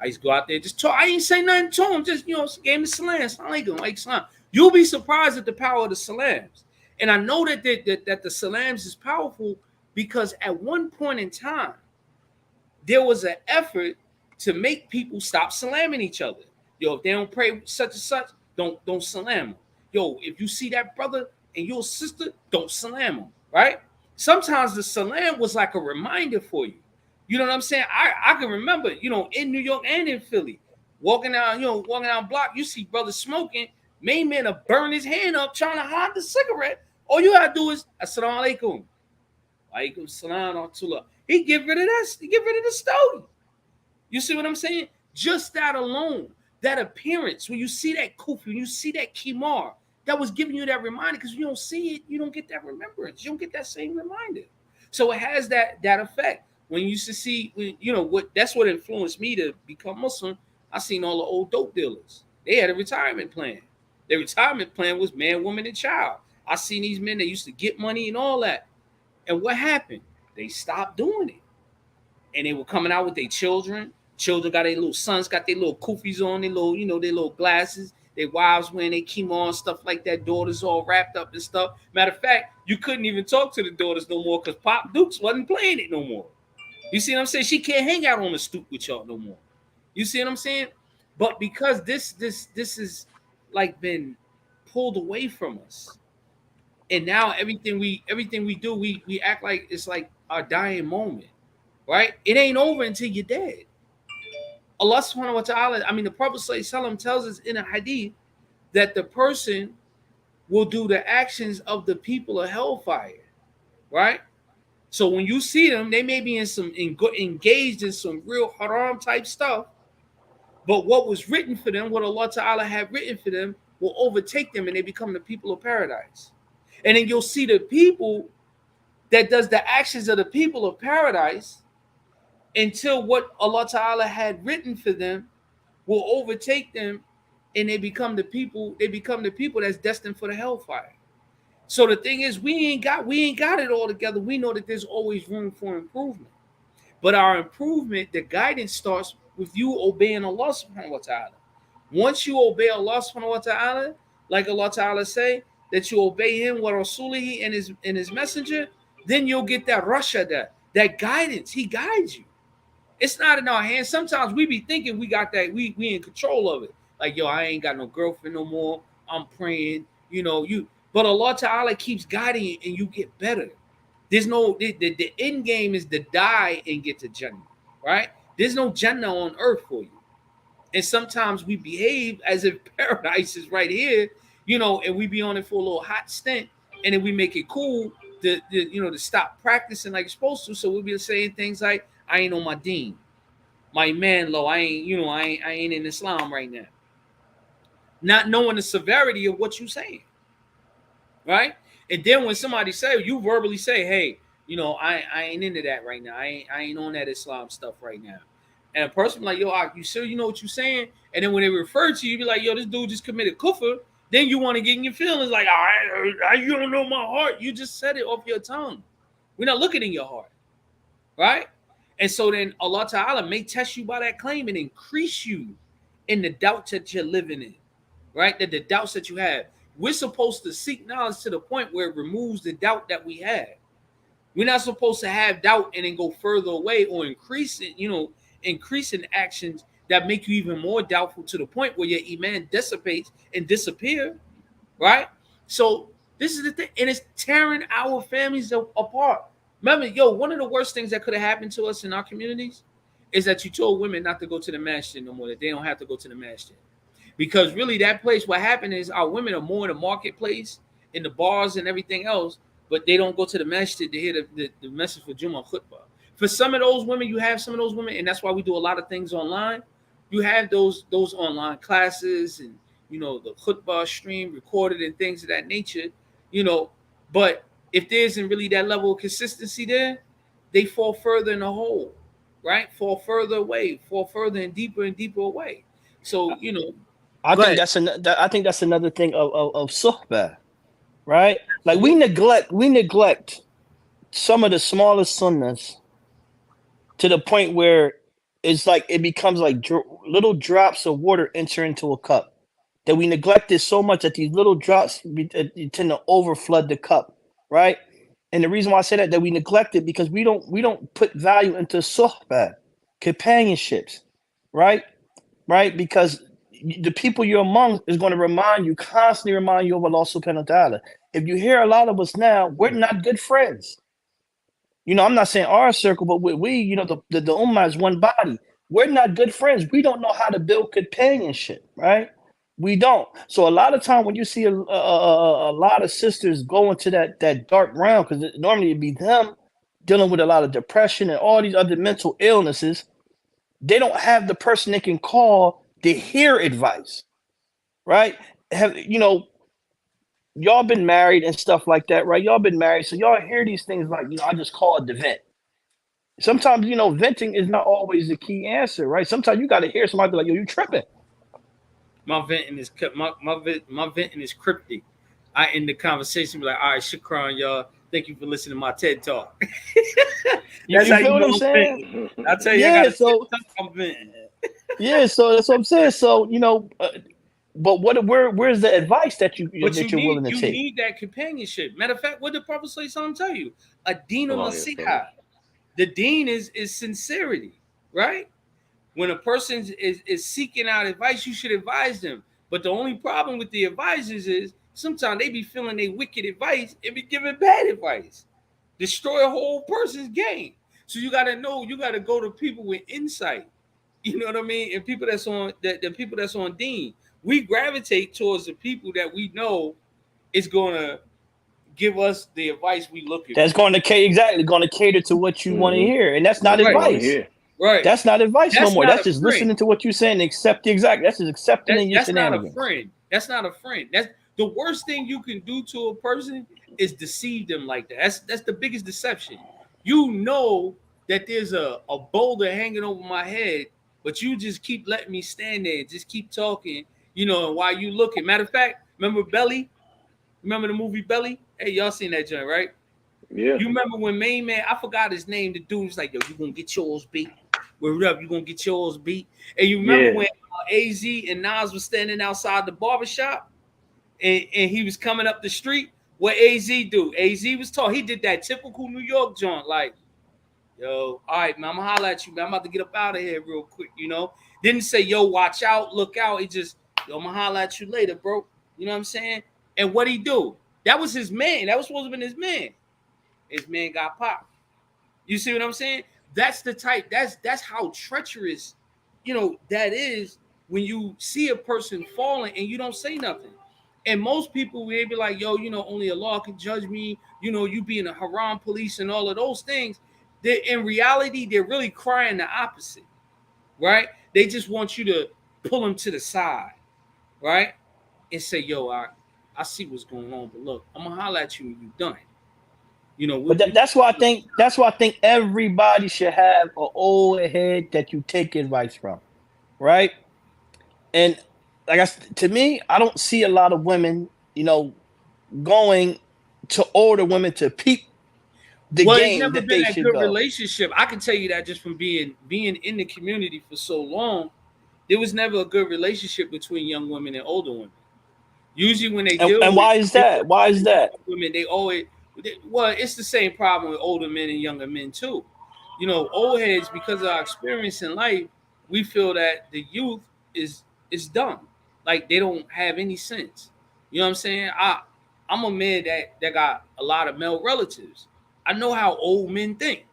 [SPEAKER 3] I used to go out there, just talk. I ain't say nothing to him, just, gave him the salam. Salam. You'll be surprised at the power of the salams. And I know that the salams is powerful because at one point in time, there was an effort to make people stop salamming each other. Yo, if they don't pray such and such, don't salam them. Yo, if you see that brother and your sister, don't salam them, right? Sometimes the salam was like a reminder for you. You know what I'm saying? I can remember, in New York and in Philly, walking down block, you see brothers smoking, main man to burn his hand up trying to hide the cigarette. All you gotta do is Assalamu alaikum. Alaikum salam wa rahmatullah. He get rid of that, he get rid of the stogie. You see what I'm saying? Just that alone, that appearance, when you see that kufi, when you see that kimar, that was giving you that reminder, because you don't see it, you don't get that remembrance. You don't get that same reminder. So it has that effect. When you used to see, that's what influenced me to become Muslim. I seen all the old dope dealers. They had a retirement plan. Their retirement plan was man, woman, and child. I seen these men that used to get money and all that. And what happened? They stopped doing it. And they were coming out with their children. Children got their little sons, got their little kufis on, their little glasses. Their wives wearing their kimono, stuff like that. Daughters all wrapped up and stuff. Matter of fact, you couldn't even talk to the daughters no more because Pop Dukes wasn't playing it no more. You see what I'm saying? She can't hang out on the stoop with y'all no more. You see what I'm saying? But because this is like been pulled away from us, and now everything we do, we act like it's like our dying moment, right? It ain't over until you're dead. Allah subhanahu wa ta'ala, the Prophet ﷺ tells us in a hadith that the person will do the actions of the people of hellfire, right? So when you see them, they may be engaged in some real haram type stuff, but what was written for them, what Allah Ta'ala had written for them, will overtake them and they become the people of paradise. And then you'll see the people that does the actions of the people of paradise until what Allah Ta'ala had written for them will overtake them, and they become the people that's destined for the hellfire. So the thing is, we ain't got it all together. We know that there's always room for improvement. But our improvement, the guidance starts with you obeying Allah subhanahu wa ta'ala. Once you obey Allah subhanahu wa ta'ala, like Allah Ta'ala say, that you obey him wa rasulihi and his messenger, then you'll get that rashada, that guidance. He guides you. It's not in our hands. Sometimes we be thinking we got that, we in control of it. Like, yo, I ain't got no girlfriend no more. I'm praying, but Allah Ta'ala keeps guiding you and you get better. There's no, the end game is to die and get to Jannah, right? There's no Jannah on earth for you. And sometimes we behave as if paradise is right here, and we be on it for a little hot stint, and then we make it cool to stop practicing like you're supposed to. So we'll be saying things like, I ain't on my deen. My man, low, I ain't in Islam right now. Not knowing the severity of what you're saying. Right? And then when somebody say, you verbally say, hey, I ain't into that right now. I ain't on that Islam stuff right now. And a person like, yo, you sure you know what you're saying? And then when they refer to you, you be like, yo, this dude just committed kufr. Then you want to get in your feelings like, you don't know my heart. You just said it off your tongue. We're not looking in your heart. Right? And so then Allah Ta'ala may test you by that claim and increase you in the doubts that you're living in. Right? That the doubts that you have. We're supposed to seek knowledge to the point where it removes the doubt that we have. We're not supposed to have doubt and then go further away or increasing actions that make you even more doubtful to the point where your iman dissipates and disappear, right? So this is the thing, and it's tearing our families apart. Remember, one of the worst things that could have happened to us in our communities is that you told women not to go to the masjid no more, that they don't have to go to the masjid. Because really that place, what happened is our women are more in the marketplace, in the bars and everything else, but they don't go to the masjid to hear the message for Jummah khutbah. For some of those women, you have some of those women, and that's why we do a lot of things online. You have those online classes and, the khutbah stream recorded and things of that nature, but if there isn't really that level of consistency there, they fall further in the hole, right? Fall further away, fall further and deeper away. So,
[SPEAKER 2] I think that's another thing of suhbah, right? Like we neglect some of the smallest sunnahs to the point where it's like it becomes like little drops of water enter into a cup. That we neglect it so much that these little drops tend to overflood the cup, right? And the reason why I say that we neglect it because we don't put value into suhbah, companionships, right? Right? Because the people you're among is going to constantly remind you of Allah subhanahu wa ta'ala. If you hear a lot of us now, we're not good friends. You know, I'm not saying our circle, but we you know, the ummah is one body. We're not good friends. We don't know how to build companionship, right? We don't. So a lot of time when you see a lot of sisters go into that dark realm, because normally it'd be them dealing with a lot of depression and all these other mental illnesses, they don't have the person they can call to hear advice, right? Have you know, y'all been married and stuff like that, right? Y'all been married, so y'all hear these things like, you know, I just call it the vent. Sometimes, you know, venting is not always the key answer, right? Sometimes you got to hear somebody be like, yo, you tripping.
[SPEAKER 3] My venting is my venting is cryptic. I end the conversation be like, all right, shukran, y'all. Thank you for listening to my TED talk.
[SPEAKER 2] You feel what I'm saying?
[SPEAKER 3] I tell you,
[SPEAKER 2] Yeah,
[SPEAKER 3] I got
[SPEAKER 2] so
[SPEAKER 3] I'm venting.
[SPEAKER 2] yeah, so that's what I'm saying. So, you know, but where's the advice that
[SPEAKER 3] But
[SPEAKER 2] that you're willing to
[SPEAKER 3] you
[SPEAKER 2] take?
[SPEAKER 3] need that companionship. Matter of fact, what did Prophet Sallallahu tell you? A deen of
[SPEAKER 1] Come on here,
[SPEAKER 3] nasiha. The deen is sincerity, right? When a person is seeking out advice, you should advise them. But the only problem with the advisors is sometimes they be feeling they wicked advice and be giving bad advice. Destroy a whole person's game. So you gotta know, you gotta go to people with insight. You know what I mean? And people that's on the people that's on deen. We gravitate towards the people that we know is gonna give us the advice we looking
[SPEAKER 2] That's
[SPEAKER 3] for.
[SPEAKER 2] going to exactly going to cater to what you want to hear, and that's not
[SPEAKER 1] What you
[SPEAKER 3] Right.
[SPEAKER 1] want to
[SPEAKER 2] advice.
[SPEAKER 1] hear?
[SPEAKER 3] Right.
[SPEAKER 2] That's not advice no
[SPEAKER 3] That's
[SPEAKER 2] more.
[SPEAKER 3] not
[SPEAKER 2] That's
[SPEAKER 3] a
[SPEAKER 2] just
[SPEAKER 3] friend.
[SPEAKER 2] listening to what you're saying and accept exactly. That's just accepting in your
[SPEAKER 3] That's not a
[SPEAKER 2] shenanigans.
[SPEAKER 3] friend. That's not a friend. That's the worst thing you can do to a person is deceive them like that. That's the biggest deception. You know that there's a boulder hanging over my head, but you just keep letting me stand there, just keep talking, you know, and while you looking. Matter of fact, remember Belly? Remember the movie Belly? Hey, y'all seen that joint, right?
[SPEAKER 1] Yeah.
[SPEAKER 3] You remember when Main Man, I forgot his name, the dude was like, yo, you gonna get yours beat. Word up, you gonna get yours beat. And you remember when AZ and Nas was standing outside the barbershop and he was coming up the street? What AZ do? AZ was tall. He did that typical New York joint, like, yo, all right, man, I'm gonna holler at you, man. I'm about to get up out of here real quick, you know? Didn't say, yo, watch out, look out. He just, yo, I'm gonna holler at you later, bro. You know what I'm saying? And what he do? That was his man. That was supposed to have been his man. His man got popped. You see what I'm saying? That's the type. That's how treacherous, you know, that is when you see a person falling and you don't say nothing. And most people they be like, yo, you know, only Allah can judge me. You know, you being a haram police and all of those things. They in reality, they're really crying the opposite, right? They just want you to pull them to the side, right, and say, yo, I see what's going on, but look, I'm gonna holler at you when you're done. You know,
[SPEAKER 2] But that's why I think everybody should have an old head that you take advice from, right? And like to me, I don't see a lot of women, you know, going to older women to peep the
[SPEAKER 3] well, it's
[SPEAKER 2] game
[SPEAKER 3] never
[SPEAKER 2] that
[SPEAKER 3] been
[SPEAKER 2] they
[SPEAKER 3] that
[SPEAKER 2] should
[SPEAKER 3] good
[SPEAKER 2] go.
[SPEAKER 3] relationship. I can tell you that just from being in the community for so long, there was never a good relationship between young women and older women. Usually, when they deal
[SPEAKER 2] And
[SPEAKER 3] with
[SPEAKER 2] why is that? Why is that?
[SPEAKER 3] women, they always well, it's the same problem with older men and younger men too. You know, old heads, because of our experience in life, we feel that the youth is dumb, like they don't have any sense. You know what I'm saying? I'm a man that got a lot of male relatives. I know how old men think.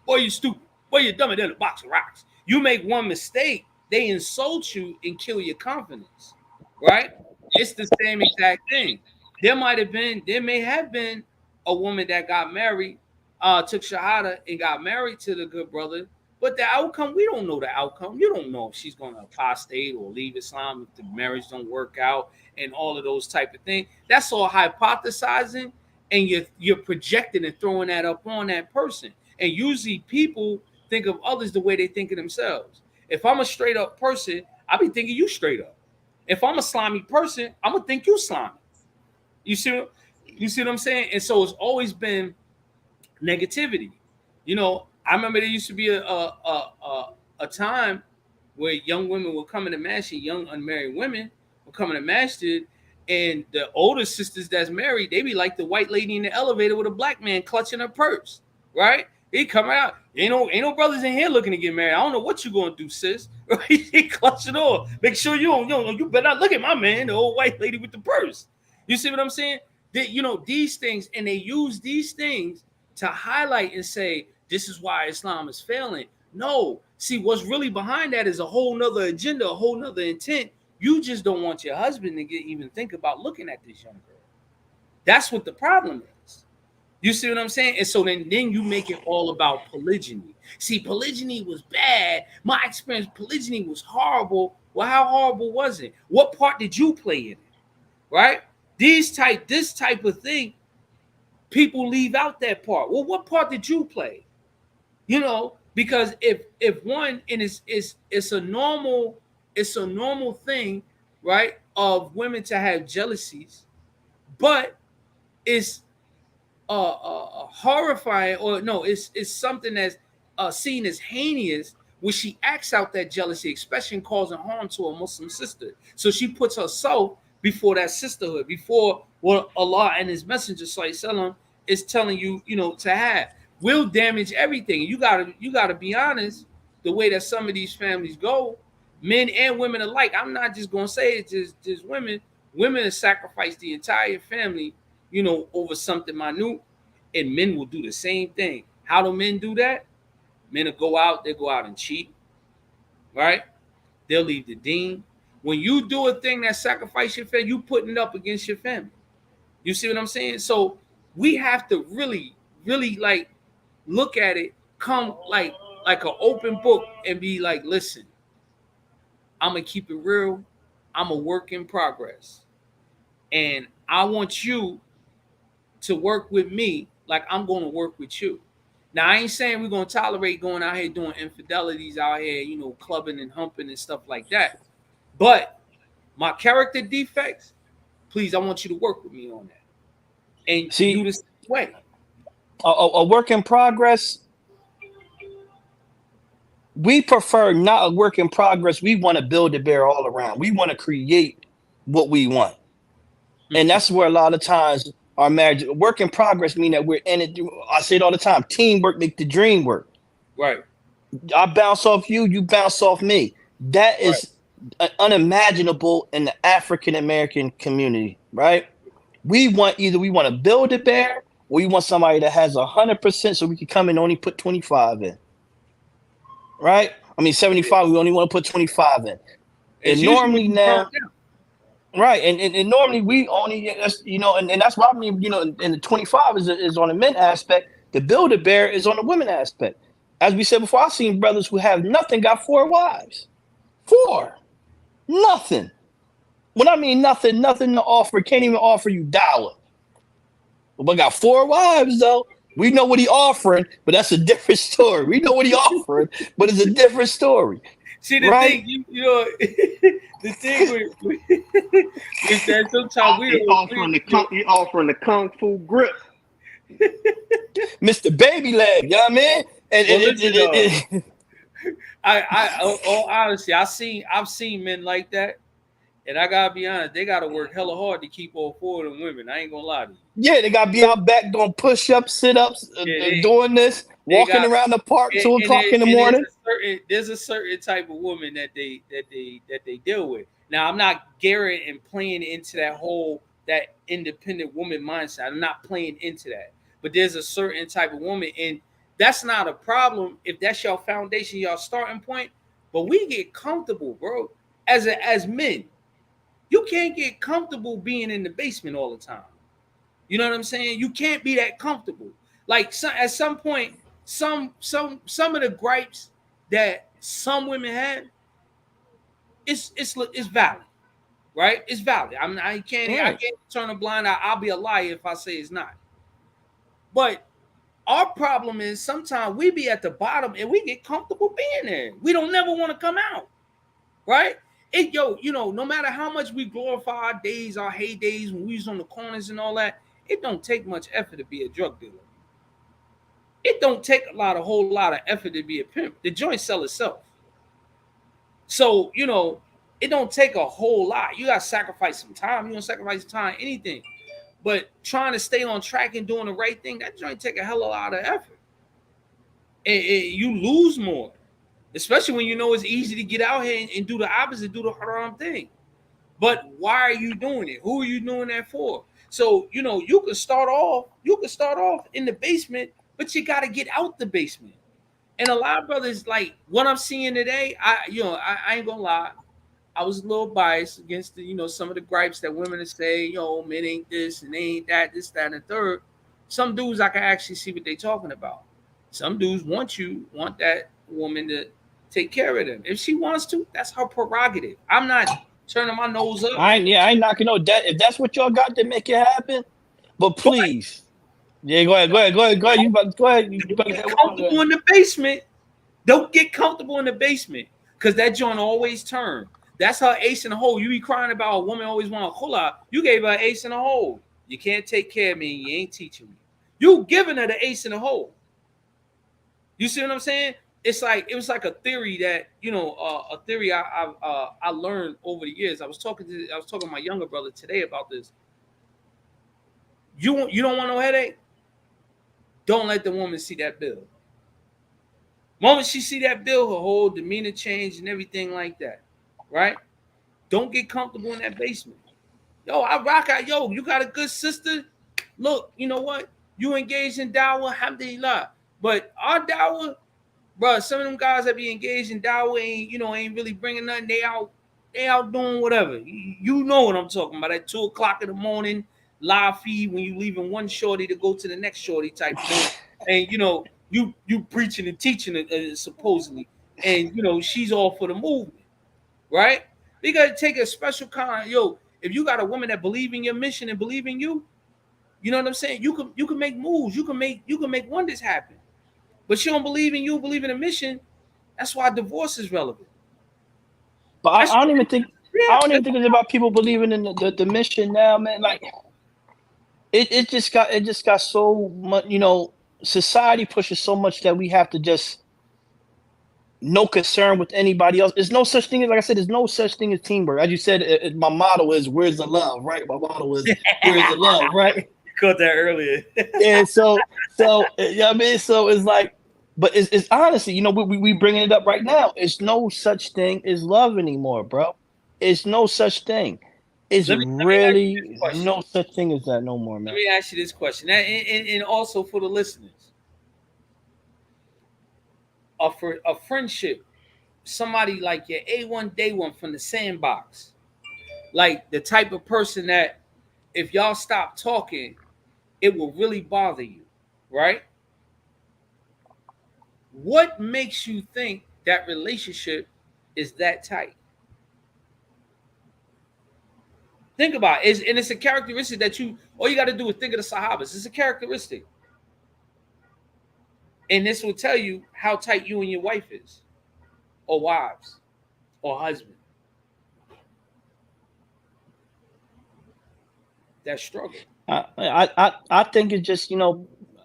[SPEAKER 3] Boy, you stupid. Boy, you're dumber than a box of rocks. You make one mistake, they insult you and kill your confidence. Right? It's the same exact thing. There may have been a woman that got married, took Shahada and got married to the good brother. But the outcome, we don't know the outcome. You don't know if she's going to apostate or leave Islam if the marriage don't work out and all of those type of things. That's all hypothesizing, and you're projecting and throwing that up on that person. And usually people think of others the way they think of themselves. If I'm a straight up person, I be thinking you straight up. If I'm a slimy person, I'm gonna think you slimy. You see what I'm saying? And so it's always been negativity. You know, I remember there used to be a time where young women would come in the masjid, young unmarried women would come in the masjid, and the older sisters that's married, they be like the white lady in the elevator with a black man clutching her purse, right? He come out, ain't no brothers in here looking to get married. I don't know what you gonna do, sis. Right? He clutching on. Make sure you better not look at my man, the old white lady with the purse. You see what I'm saying? You know, these things, and they use these things to highlight and say this is why Islam is failing. No, see, what's really behind that is a whole nother agenda, a whole nother intent. You just don't want your husband to even think about looking at this young girl. That's what the problem is. You see what I'm saying? And so then you make it all about polygyny. See, polygyny was bad. My experience, polygyny was horrible. Well, how horrible was it? What part did you play in it? Right? This type of thing, people leave out that part. Well, what part did you play? You know, because if one, and it's a normal thing, right, of women to have jealousies, but it's horrifying, or no, it's something that's seen as heinous when she acts out that jealousy, especially in causing harm to a Muslim sister. So she puts herself before that sisterhood, before what Allah and His Messenger sallallahu is telling you, you know, to have. Will damage everything. You gotta be honest. The way that some of these families go, men and women alike. I'm not just gonna say it's just women. Women have sacrificed the entire family, you know, over something minute, and men will do the same thing. How do men do that? Men will go out and cheat, right? They'll leave the deen. When you do a thing that sacrifice your family, you putting it up against your family. You see what I'm saying? So we have to really, really like look at it, come like an open book and be like, listen, I'm gonna keep it real. I'm a work in progress. And I want you to work with me like I'm going to work with you. Now, I ain't saying we're going to tolerate going out here doing infidelities out here, you know, clubbing and humping and stuff like that. But my character defects, please, I want you to work with me on that. And
[SPEAKER 2] See,
[SPEAKER 3] do this way.
[SPEAKER 2] A work in progress, we prefer not a work in progress. We want to build a bear all around. We want to create what we want. And that's where a lot of times our marriage, work in progress, mean that we're in it. I say it all the time. Teamwork make the dream work.
[SPEAKER 3] Right.
[SPEAKER 2] I bounce off you, you bounce off me. That is unimaginable in the African American community, right? We want to build a bear, or we want somebody that has 100%, so we can come and only put 25 in. Right? I mean, 75. We only want to put 25 in. And normally now. Right, and normally we only, you know, and that's why I mean, you know, and the 25 is on the men aspect. The build a bear is on the women aspect. As we said before, I've seen brothers who have nothing got 4 wives. 4, nothing. When I mean nothing to offer, can't even offer you dollar. But got 4 wives though. We know what he offering, but that's a different story. We know what he offering, but it's a different story.
[SPEAKER 3] See, the thing, you know, the thing with is that sometimes we
[SPEAKER 1] offering the kung fu grip,
[SPEAKER 2] Mr. Baby Leg. You know what I mean?
[SPEAKER 3] Honestly, I've seen men like that, and I gotta be honest, they gotta work hella hard to keep all 4 of them women. I ain't gonna lie to you.
[SPEAKER 2] Yeah, they gotta be out back doing push-ups, sit-ups, doing this, walking around the park 2 o'clock in the morning.
[SPEAKER 3] There's a certain type of woman that they deal with. Now, I'm not gearing and playing into that independent woman mindset. I'm not playing into that. But there's a certain type of woman, and that's not a problem if that's your foundation, your starting point. But we get comfortable, bro. As men, you can't get comfortable being in the basement all the time. You know what I'm saying? You can't be that comfortable. Like at some point, some of the gripes that some women have, it's valid, right? It's valid. I can't turn a blind eye. I'll be a liar if I say it's not. But our problem is sometimes we be at the bottom and we get comfortable being there. We don't never want to come out, right? You know, no matter how much we glorify our days, our heydays when we was on the corners and all that, it don't take much effort to be a drug dealer. It don't take a whole lot of effort to be a pimp. The joint sell itself. So, you know, it don't take a whole lot. You got to sacrifice some time. You don't sacrifice time, anything. But trying to stay on track and doing the right thing, that joint take a hell of a lot of effort. And you lose more. Especially when you know it's easy to get out here and do the opposite, do the haram thing. But why are you doing it? Who are you doing that for? So, you know, you can start off in the basement but you got to get out the basement. And a lot of brothers, like what I'm seeing today, I ain't gonna lie, I was a little biased against some of the gripes that women say, men ain't this and they ain't that, this, that, and the third. Some dudes I can actually see what they talking about. Some dudes want that woman to take care of them. If she wants to, that's her prerogative. I'm not turning my nose up.
[SPEAKER 2] I ain't knocking no that. If that's what y'all got to make it happen, but please. Yeah, go ahead. You go ahead. You
[SPEAKER 3] get comfortable in the basement. Don't get comfortable in the basement, because that joint always turn. That's her ace in the hole. You be crying about a woman always want a khula. You gave her an ace in the hole. You can't take care of me. You ain't teaching me. You giving her the ace in the hole. You see what I'm saying? It was like a theory that a theory I learned over the years. I was talking to my younger brother today about this. You don't want no headache? Don't let the woman see that bill. Moment she see that bill, her whole demeanor change and everything like that, right? Don't get comfortable in that basement. Yo, I rock out. Yo, you got a good sister. Look, you know what? You engaged in dawah, alhamdulillah. But our dawah, bro, some of them guys that be engaged in dawah ain't really bringing nothing. They out doing whatever. You know what I'm talking about. At 2:00 in the morning, live feed when you leaving one shorty to go to the next shorty type thing. And you preaching and teaching supposedly, and she's all for the movement, right? You gotta take a special kind. If you got a woman that believe in your mission and believe in you, you know what I'm saying? You can make moves. You can make wonders happen. But she don't believe in you, believe in the mission. That's why divorce is relevant.
[SPEAKER 2] But I don't even think it's about people believing in the mission now, man. Like it just got so much, society pushes so much that we have to just no concern with anybody else. There's no such thing as, like I said, there's no such thing as teamwork. As you said, my motto is "Where's the love?" Right? My motto is "Where's the love?" Right?
[SPEAKER 3] You caught that earlier.
[SPEAKER 2] And so I mean, so it's like, but it's honestly, we bringing it up right now. It's no such thing as love anymore, bro. It's no such thing. It's really no such thing as that no more, man.
[SPEAKER 3] Let me ask you this question, and also for the listeners. For a friendship, somebody like your A1 day one from the sandbox, like the type of person that if y'all stop talking, it will really bother you, right? What makes you think that relationship is that tight? Think about it. And it's a characteristic that all you got to do is think of the Sahabas. It's a characteristic. And this will tell you how tight you and your wife is, or wives, or husband. That struggle.
[SPEAKER 2] I think it's just,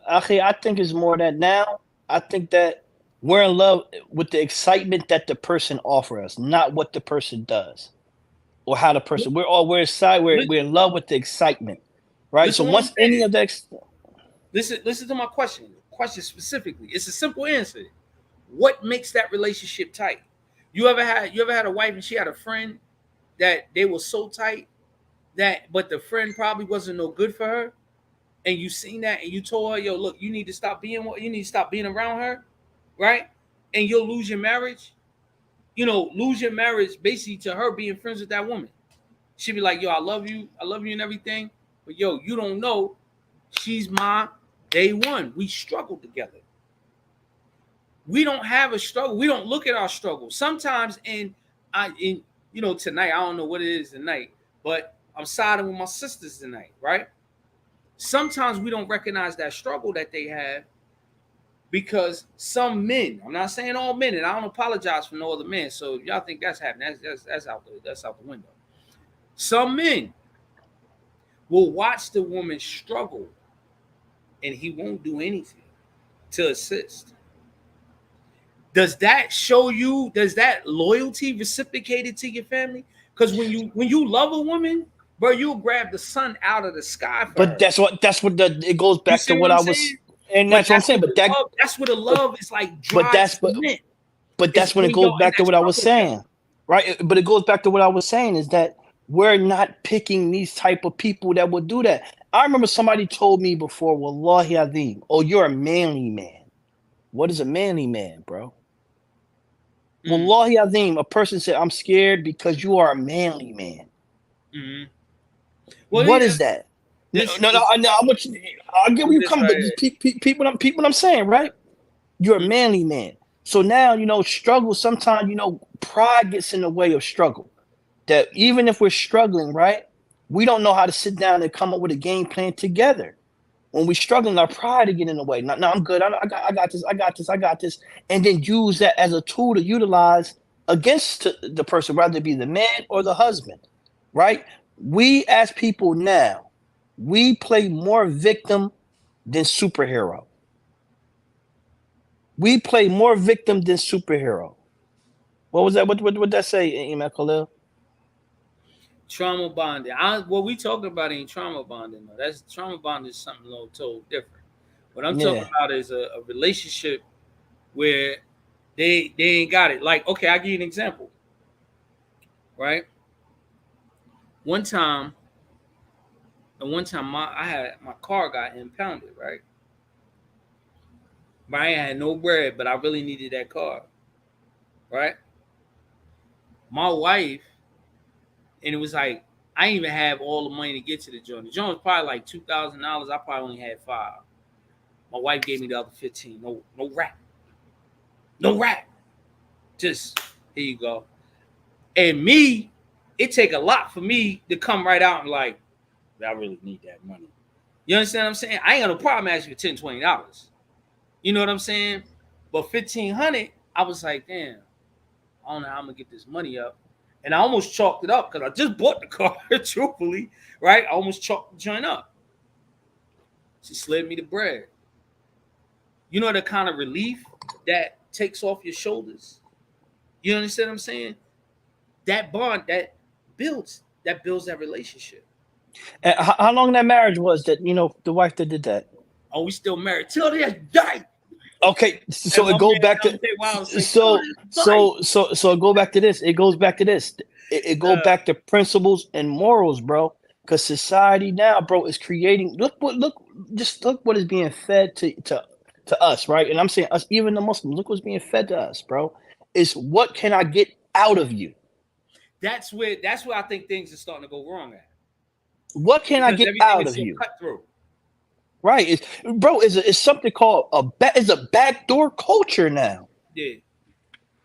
[SPEAKER 2] I think it's more that now. I think that we're in love with the excitement that the person offers us, not what the person does, or how the person. We're in love with the excitement, right?
[SPEAKER 3] Listen,
[SPEAKER 2] so once any of that.
[SPEAKER 3] Listen to my question specifically. It's a simple answer. What makes that relationship tight? You ever had a wife and she had a friend that they were so tight but the friend probably wasn't no good for her, and you seen that and you told her, yo, look, you need to stop being around her, right? And you'll lose your marriage. Lose your marriage basically to her being friends with that woman. She'd be like, yo, I love you and everything, but yo, you don't know, she's my day one. We struggled together. We don't have a struggle. We don't look at our struggle. Sometimes tonight, I don't know what it is tonight, but I'm siding with my sisters tonight, right? Sometimes we don't recognize that struggle that they have because some men, I'm not saying all men, and I don't apologize for no other men. So if y'all think that's happening, that's out the window. Some men will watch the woman struggle and he won't do anything to assist. Does that show you? Does that loyalty reciprocated to your family? Because when you love a woman, bro, you'll grab the sun out of the sky.
[SPEAKER 2] But that's what it goes back to what I was, and that's what I'm saying. But
[SPEAKER 3] that's what the love is like.
[SPEAKER 2] But that's when it goes back to what I was saying, right? But it goes back to what I was saying is that we're not picking these type of people that will do that. I remember somebody told me before, Wallahi Azim, oh, you're a manly man. What is a manly man, bro? Wallahi Azim, a person said, I'm scared because you are a manly man.
[SPEAKER 3] Mm-hmm.
[SPEAKER 2] Well, what is that? No, I'll get where you come, but just peep what I'm saying, right? You're a manly man. So now, struggle, sometimes, pride gets in the way of struggle. That even if we're struggling, right, we don't know how to sit down and come up with a game plan together. When we're struggling, our pride to get in the way. No, I'm good. I got this. And then use that as a tool to utilize against the person, whether it be the man or the husband, right? We as people now, we play more victim than superhero. We play more victim than superhero. What was that? What that say, Imam Khalil?
[SPEAKER 3] Trauma bonding. What we talking about ain't trauma bonding. No. That's trauma bonding is something a little totally different. What I'm talking about is a relationship where they ain't got it. Like, okay, I'll give you an example. Right? One time my car got impounded, right? But I had no bread, but I really needed that car. Right? My wife, and it was like, I didn't even have all the money to get to the joint. The joint was probably like $2,000. I probably only had $5. My wife gave me the other $15. No rap. No rap. Just, here you go. And me, it take a lot for me to come right out and like, I really need that money. You understand what I'm saying? I ain't got no problem asking for $10, $20. You know what I'm saying? But $1,500, I was like, damn, I don't know how I'm gonna get this money up. And I almost chalked it up because I just bought the car, truthfully, right? I almost chalked the joint up. She slid me the bread. You know the kind of relief that takes off your shoulders? You understand what I'm saying? That bond, that builds that relationship.
[SPEAKER 2] And how long that marriage was that, the wife that did that?
[SPEAKER 3] Oh, we still married till this day.
[SPEAKER 2] Okay, so it goes back to so go back to this. It goes back to this. It goes back to principles and morals, bro. Because society now, bro, is creating. Look what is being fed to us, right? And I'm saying us, even the Muslims. Look what's being fed to us, bro. Is what can I get out of you?
[SPEAKER 3] That's where I think things are starting to go wrong at.
[SPEAKER 2] What can I get out of you?
[SPEAKER 3] Cutthroat.
[SPEAKER 2] Right, it's something called a backdoor culture now.
[SPEAKER 3] Yeah.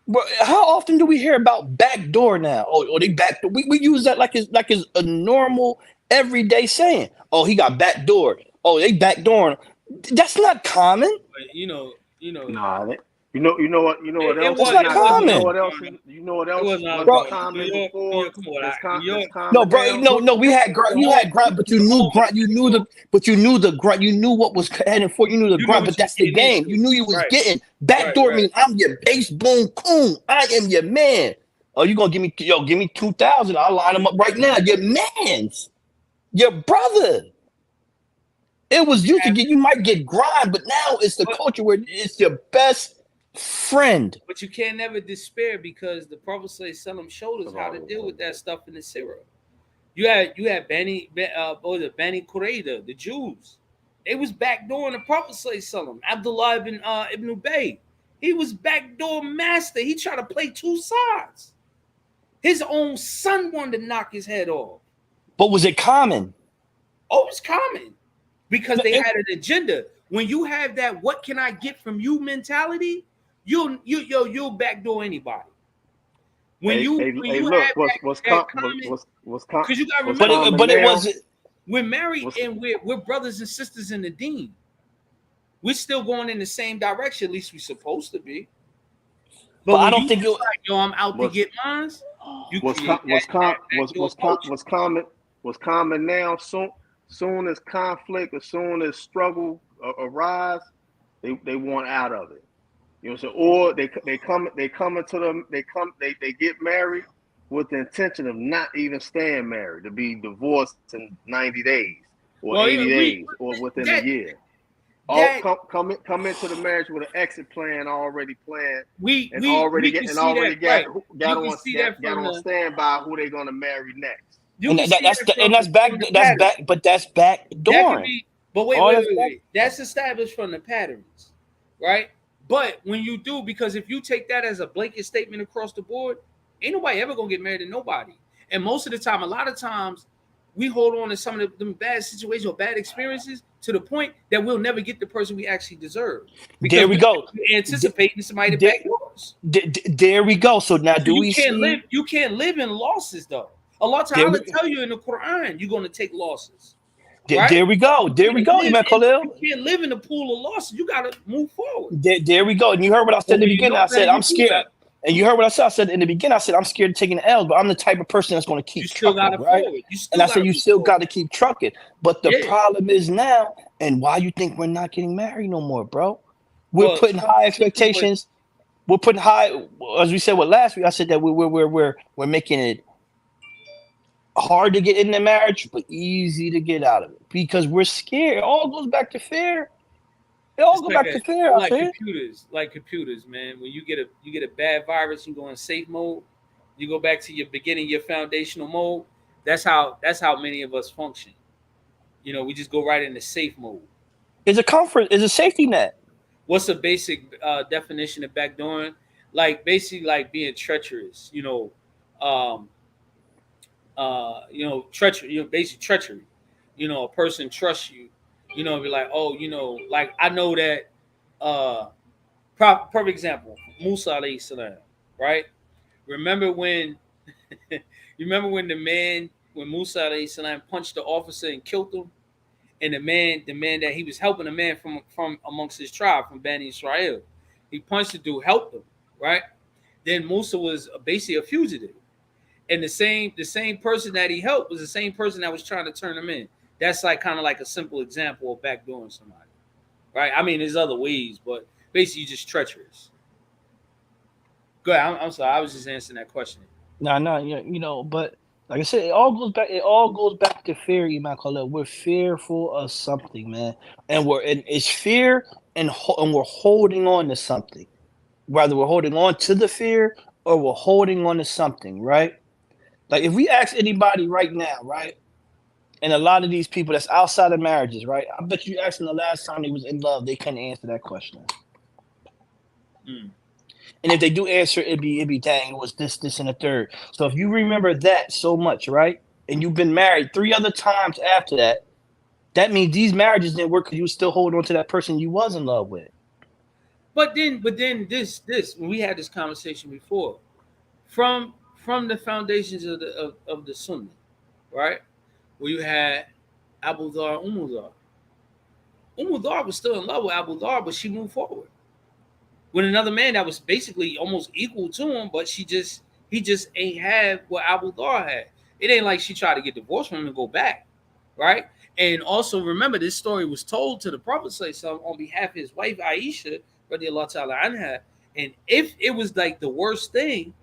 [SPEAKER 2] Bro, how often do we hear about backdoor now? Oh, they backdoor. We use that like it's a normal everyday saying. Oh, he got backdoored. Oh, they backdooring. That's not common.
[SPEAKER 3] But you know.
[SPEAKER 1] Nah, you know what else?
[SPEAKER 2] It's not common.
[SPEAKER 1] You know what else
[SPEAKER 3] was
[SPEAKER 1] common before?
[SPEAKER 2] No, bro. No. We had grind. You had grind, but you knew grind. You knew the grind. You knew what was heading for. You knew the grind, but that's the game. You knew you was getting backdoor. Means I'm your base boom coon. I am your man. Oh, you gonna give me 2,000? I'll line them up right now. Your man's, your brother. It was used to get. You might get grind, but now it's the culture where it's your best friend.
[SPEAKER 3] But you can't never despair because the Prophet ﷺ showed us how to deal with that stuff in the Sirah. You had Bani Qurayza, the Jews. They was backdooring the Prophet ﷺ. Abdullah ibn Ubay. He was backdoor master. He tried to play two sides. His own son wanted to knock his head off.
[SPEAKER 2] But was it common?
[SPEAKER 3] Oh, it was common. Because they had an agenda. When you have that "what can I get from you" mentality, you'll backdoor anybody. When you have that because you got to remember,
[SPEAKER 2] but it was
[SPEAKER 3] we're married and we're brothers and sisters in the deen. We're still going in the same direction, at least we're supposed to be.
[SPEAKER 2] But I don't think
[SPEAKER 3] I'm out to get mine.
[SPEAKER 1] Was common now. Soon as conflict, as soon as struggle arise, they want out of it. You know what I'm saying? Or they get married with the intention of not even staying married, to be divorced in 90 days or 80 days or within a year. Come into the marriage with an exit plan already planned. Got on standby who they're gonna marry next.
[SPEAKER 3] You
[SPEAKER 2] And
[SPEAKER 3] can see that
[SPEAKER 2] that's back,
[SPEAKER 3] from the pattern.
[SPEAKER 2] but that's back
[SPEAKER 3] That could
[SPEAKER 2] dooring.
[SPEAKER 3] be, but wait,
[SPEAKER 2] All
[SPEAKER 3] wait,
[SPEAKER 2] that's
[SPEAKER 3] wait,
[SPEAKER 2] back.
[SPEAKER 3] wait. That's established from the patterns, right? But when you do, because if you take that as a blanket statement across the board, ain't nobody ever gonna get married to nobody. And most of the time, a lot of times, we hold on to some of them bad situations or bad experiences to the point that we'll never get the person we actually deserve
[SPEAKER 2] There
[SPEAKER 3] because
[SPEAKER 2] we go.
[SPEAKER 3] we're anticipating somebody to
[SPEAKER 2] There,
[SPEAKER 3] back doors.
[SPEAKER 2] there we go. So now,
[SPEAKER 3] So
[SPEAKER 2] do we see?
[SPEAKER 3] you can't live in losses though. Allah
[SPEAKER 2] There,
[SPEAKER 3] Ta'ala tell you in the Quran you're gonna take losses,
[SPEAKER 2] there,
[SPEAKER 3] right?
[SPEAKER 2] there we go. There we go, Imam
[SPEAKER 3] You
[SPEAKER 2] Khalil.
[SPEAKER 3] can't live in a pool of losses. You gotta move forward.
[SPEAKER 2] There we go. And you heard what I said
[SPEAKER 3] But
[SPEAKER 2] in the
[SPEAKER 3] when you
[SPEAKER 2] beginning.
[SPEAKER 3] know
[SPEAKER 2] I said
[SPEAKER 3] that, you
[SPEAKER 2] I'm
[SPEAKER 3] do
[SPEAKER 2] scared.
[SPEAKER 3] that.
[SPEAKER 2] And you heard what I said. I said in the beginning. I said I'm scared of taking the L's, but I'm the type of person that's going to
[SPEAKER 3] You
[SPEAKER 2] keep
[SPEAKER 3] still
[SPEAKER 2] trucking,
[SPEAKER 3] gotta
[SPEAKER 2] right?
[SPEAKER 3] forward. You
[SPEAKER 2] And
[SPEAKER 3] still
[SPEAKER 2] I said
[SPEAKER 3] gotta
[SPEAKER 2] you
[SPEAKER 3] move
[SPEAKER 2] still
[SPEAKER 3] forward.
[SPEAKER 2] got to keep trucking. But the
[SPEAKER 3] Yeah.
[SPEAKER 2] problem is now, and why you think we're not getting married no more, bro? We're
[SPEAKER 3] Well,
[SPEAKER 2] putting high expectations. We're putting high, as we said. What last week I said that we're making it hard to get into marriage, but easy to get out of it because we're scared. It all goes back to fear. It all
[SPEAKER 3] it's
[SPEAKER 2] goes back to fear. I think.
[SPEAKER 3] like computers, man. When you get a bad virus, you go in safe mode. You go back to your beginning, your foundational mode. That's how many of us function. You know, we just go right into safe mode.
[SPEAKER 2] It's a comfort. It's a safety net.
[SPEAKER 3] What's a basic definition of backdooring? Like basically like being treacherous. Um, treachery. Basic treachery. A person trusts you. Be like, oh, like I know that. Perfect example, Musa alayhi salam, right? Remember when, you remember when when Musa alayhi salam punched the officer and killed him, and the man that he was helping, a man from amongst his tribe from Bani Israel, he punched the dude, helped him, right? Then Musa was basically a fugitive, and the same person that he helped was the same person that was trying to turn him in. That's like kind of like a simple example of backdooring somebody, right? I mean, there's other ways, but basically, you're just treacherous. Go ahead. I'm sorry. I was just answering that question.
[SPEAKER 2] No, but like I said, it all goes back. It all goes back to fear, Imam Khalil. We're fearful of something, man, and it's fear, and we're holding on to something. Whether we're holding on to the fear or we're holding on to something, right? Like if we ask anybody right now, right, and a lot of these people that's outside of marriages, right? I bet you ask them the last time they was in love, they couldn't answer that question.
[SPEAKER 3] Mm.
[SPEAKER 2] And if they do answer, it'd be dang, it was this, and a third. So if you remember that so much, right? And you've been married 3 other times after that, that means these marriages didn't work because you still hold on to that person you was in love with.
[SPEAKER 3] But then this when we had this conversation before, from the foundations of the Sunnah, right? Where you had Abu Dhar, Umudar. Umudar was still in love with Abu Dhar, but she moved forward with another man that was basically almost equal to him, but he just ain't have what Abu Dhar had. It ain't like she tried to get divorced from him and go back, right? And also remember, this story was told to the Prophet ﷺ on behalf of his wife Aisha, radiallahu ta'ala anha. And if it was like the worst thing,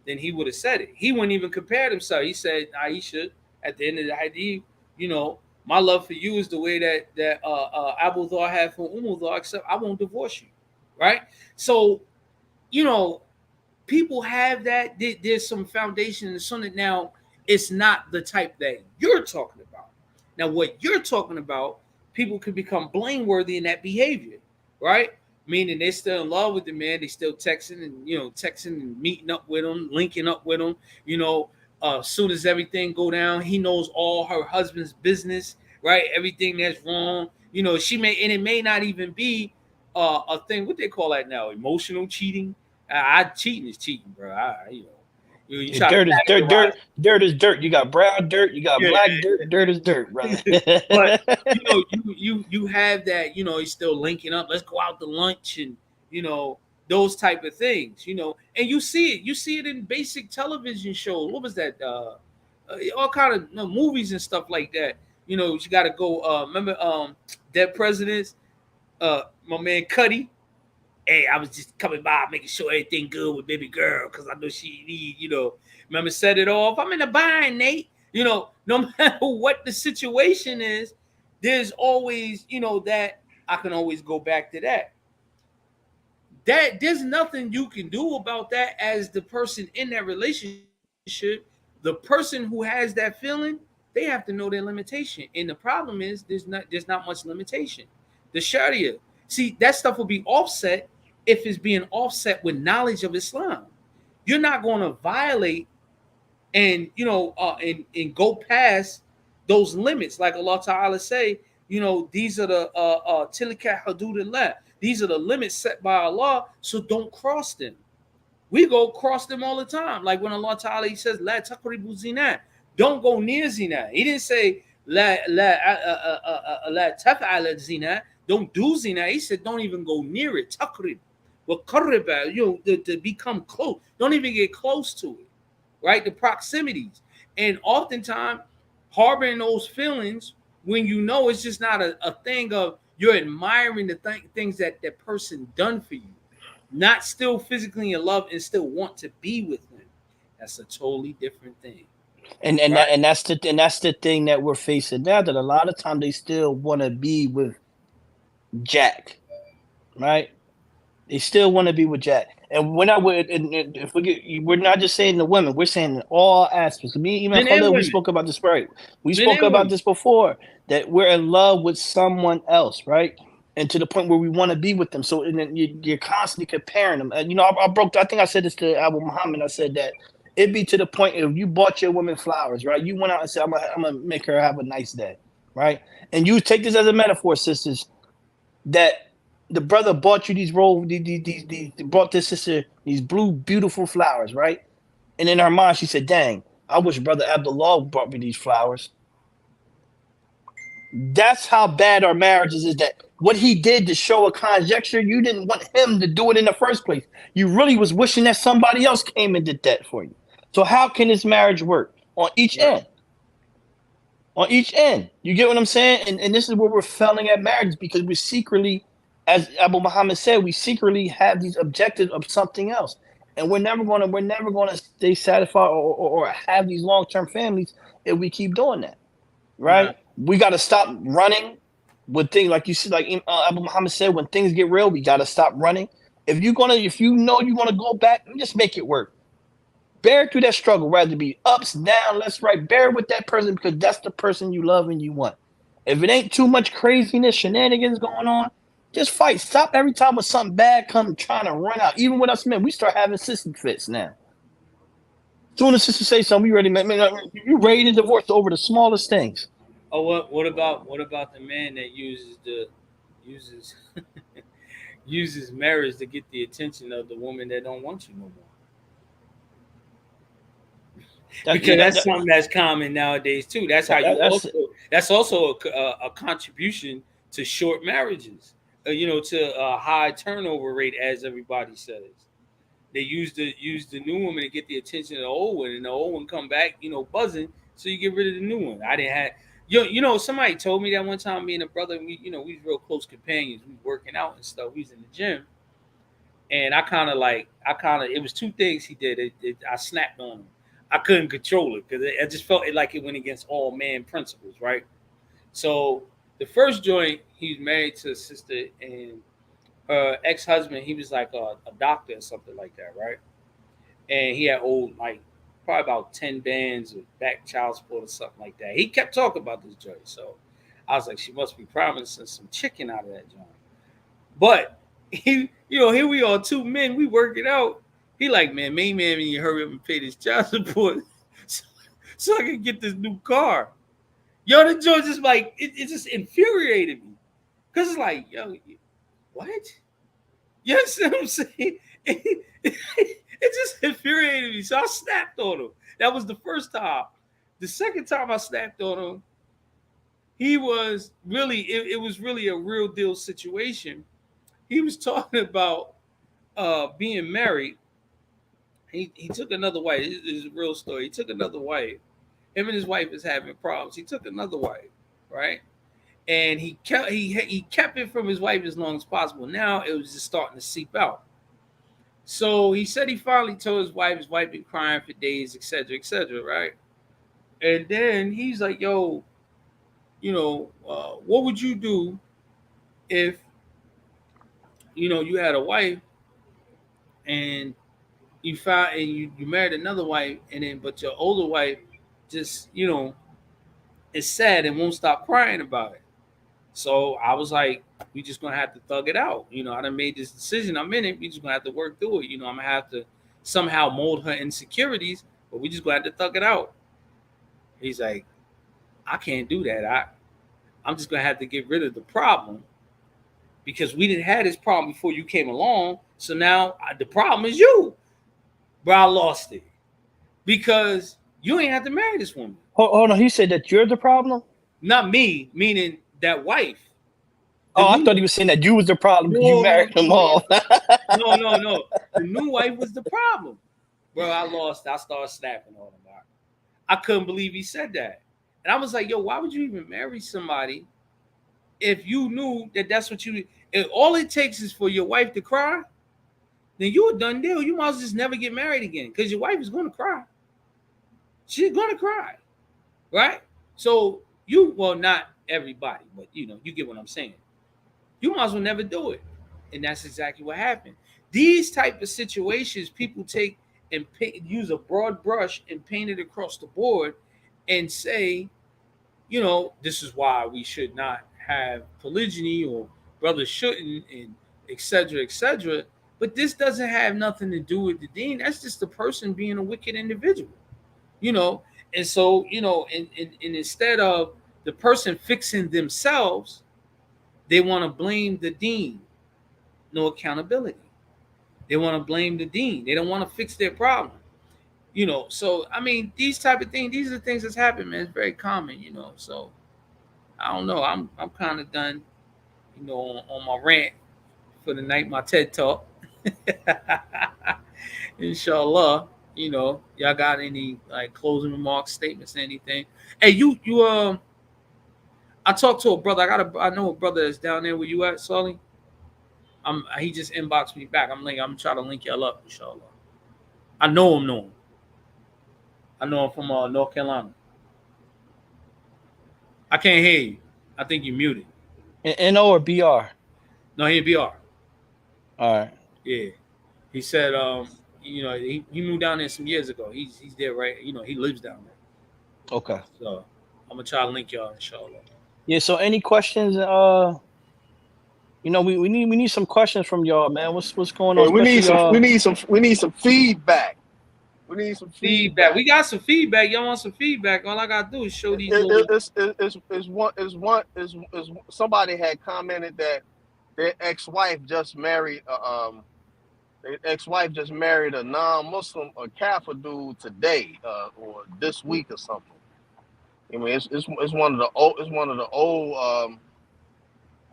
[SPEAKER 3] then he would have said it. He wouldn't even compare himself. He said, Aisha, at the end of the hadith, my love for you is the way that Abu Dhar had for Dhar, except I won't divorce you, right? So, you know, people have that. There's some foundation in the Sunnah. Now, it's not the type that you're talking about. Now, what you're talking about, people could become blameworthy in that behavior, right? Meaning they're still in love with the man, they still texting and meeting up with him, linking up with him. As soon as everything go down, he knows all her husband's business, right? Everything that's wrong. And it may not even be a thing. What they call that now? Emotional cheating. Cheating is cheating, bro. You try to
[SPEAKER 2] Dirt is dirt,
[SPEAKER 3] categorize.
[SPEAKER 2] dirt is dirt. You got brown dirt, you got
[SPEAKER 3] Yeah,
[SPEAKER 2] black dirt. Dirt is dirt, brother.
[SPEAKER 3] but you have that. He's still linking up. Let's go out to lunch and those type of things. And you see it. You see it in basic television shows. What was that? All kind of movies and stuff like that. You got to go. Remember, Dead Presidents. My man Cuddy. Hey, I was just coming by making sure everything good with baby girl because I know she need, remember set it off. I'm in the bind, Nate. No matter what the situation is, there's always, that I can always go back to that. That there's nothing you can do about that as the person in that relationship The person who has that feeling, they have to know their limitation. And the problem is there's not much limitation. The Sharia, see, that stuff will be offset if it's being offset with knowledge of Islam. You're not going to violate and and go past those limits, like Allah Ta'ala say, these are the tilka hududullah. These are the limits set by Allah, so don't cross them. We go cross them all the time. Like when Allah Ta'ala, he says, La taqribu zina. Don't go near zina. He didn't say la taf'al zina. Don't do zina. He said don't even go near it. Taqrib. Well, qarriba, to become close. Don't even get close to it. Right? The proximities. And oftentimes harboring those feelings when it's just not a thing of you're admiring the things that that person done for you. Not still physically in love and still want to be with him. That's a totally different thing. Right?
[SPEAKER 2] That's the thing that we're facing now. That a lot of times they still want to be with Jack, right? They still want to be with Jack. And we're not if we're not just saying the women, we're saying in all aspects. Me, even Khalil, we spoke about this, right? We spoke about this before, that we're in love with someone else, right? And to the point where we want to be with them. So and then you're constantly comparing them. And I think I said this to Abu Muhammad. I said that it'd be to the point if you bought your woman flowers, right? You went out and said, I'm gonna make her have a nice day, right? And you take this as a metaphor, sisters, that the brother bought you these brought this sister these blue beautiful flowers, right? And in her mind, she said, "Dang, I wish brother Abdullah brought me these flowers." That's how bad our marriages is. That what he did to show a conjecture, you didn't want him to do it in the first place. You really was wishing that somebody else came and did that for you. So how can this marriage work on each end? On each end, you get what I'm saying? And this is where we're failing at marriage, because we secretly, as Abu Muhammad said, we secretly have these objectives of something else, and we're never gonna stay satisfied or have these long-term families if we keep doing that, right?
[SPEAKER 3] Right.
[SPEAKER 2] We got to stop running with things, like you see, like Abu Muhammad said, when things get real, we got to stop running. If you know you want to go back, just make it work. Bear through that struggle, rather be ups, down, left, right. Bear with that person, because that's the person you love and you want. If it ain't too much craziness, shenanigans going on, just fight. Stop every time when something bad comes trying to run out. Even with us men, we start having sister fits now. Soon as sister say something, we ready, man. You ready to divorce over the smallest things.
[SPEAKER 3] Oh, what about the man that uses uses marriage to get the attention of the woman that don't want you no more? Because that's something that's common nowadays too. That's how that's also a contribution to short marriages. To a high turnover rate, as everybody says. They use the new woman to get the attention of the old one, and the old one come back, buzzing. So you get rid of the new one. I didn't have. Somebody told me that one time. Me and a brother, we was real close companions. We was working out and stuff. We was in the gym, and it was two things he did. I snapped on him. I couldn't control it because I just felt like it went against all man principles, right? So the first joint, he was married to a sister, and her ex-husband, he was like a doctor or something like that, right? And he had probably about 10 bands of back child support or something like that. He kept talking about this joint, so I was like, she must be promising some chicken out of that joint. But here we are, two men, we working out. He like, man, you hurry up and pay this child support so I can get this new car. The joint just like, it just infuriated me. Because it's like, what? You see what I'm saying? It just infuriated me. So I snapped on him. That was the first time. The second time I snapped on him, it was really a real deal situation. He was talking about being married. He took another wife. This is a real story. He took another wife. Him and his wife is having problems. He took another wife, right? And he kept it from his wife as long as possible. Now it was just starting to seep out. So he said he finally told his wife. His wife been crying for days, etc., right? And then he's like, "Yo, what would you do if you had a wife and you found and you married another wife, and then but your older wife just is sad and won't stop crying about it. So I was like, we just gonna have to thug it out. I done made this decision. I'm in it. We just gonna have to work through it. I'm gonna have to somehow mold her insecurities, but we just gonna have to thug it out. He's like, I can't do that. I'm just gonna have to get rid of the problem because we didn't have this problem before you came along. So now the problem is you. But I lost it because you ain't have to marry this woman.
[SPEAKER 2] Hold on. He said that you're the problem?
[SPEAKER 3] Not me, meaning that wife.
[SPEAKER 2] I thought he was saying that you was the problem. You married them all.
[SPEAKER 3] No. The new wife was the problem. Bro, I lost. I started snapping on him. I couldn't believe he said that. And I was like, yo, why would you even marry somebody if you knew that that's what you... If all it takes is for your wife to cry, then you a done deal. You might as well just never get married again because your wife is going to cry. She's going to cry, right? So not everybody, but you get what I'm saying. You might as well never do it. And that's exactly what happened. These type of situations, people take and use a broad brush and paint it across the board and say, this is why we should not have polygyny or brothers shouldn't, and et cetera, et cetera. But this doesn't have nothing to do with the deen. That's just the person being a wicked individual, And so, and instead of the person fixing themselves, they want to blame the deen. No accountability. They want to blame the deen. They don't want to fix their problem. So I mean, these type of things, these are the things that's happened, man. It's very common, So I don't know. I'm kind of done, on my rant for the night, my TED talk. Inshallah, y'all got any like closing remarks, statements, anything? Hey, you I talked to a brother. I know a brother that's down there where you at, Saleh. He just inboxed me back. I'm trying to link y'all up, inshallah. I know him. I know him from North Carolina. I can't hear you. I think you're muted.
[SPEAKER 2] NO or BR?
[SPEAKER 3] No, he in BR.
[SPEAKER 2] All right.
[SPEAKER 3] Yeah. He said, he moved down there some years ago. He's there, right? He lives down there.
[SPEAKER 2] Okay.
[SPEAKER 3] So I'm gonna try to link y'all, inshallah.
[SPEAKER 2] Yeah. So any questions? We need some questions from y'all, man. What's going on?
[SPEAKER 1] We need some feedback. We need some feedback.
[SPEAKER 3] We got some feedback. Y'all want some feedback? All I gotta do is show these.
[SPEAKER 1] Somebody had commented that their ex-wife just married a non-Muslim, a Kafir dude today, or this week or something. I mean, it's one of the old.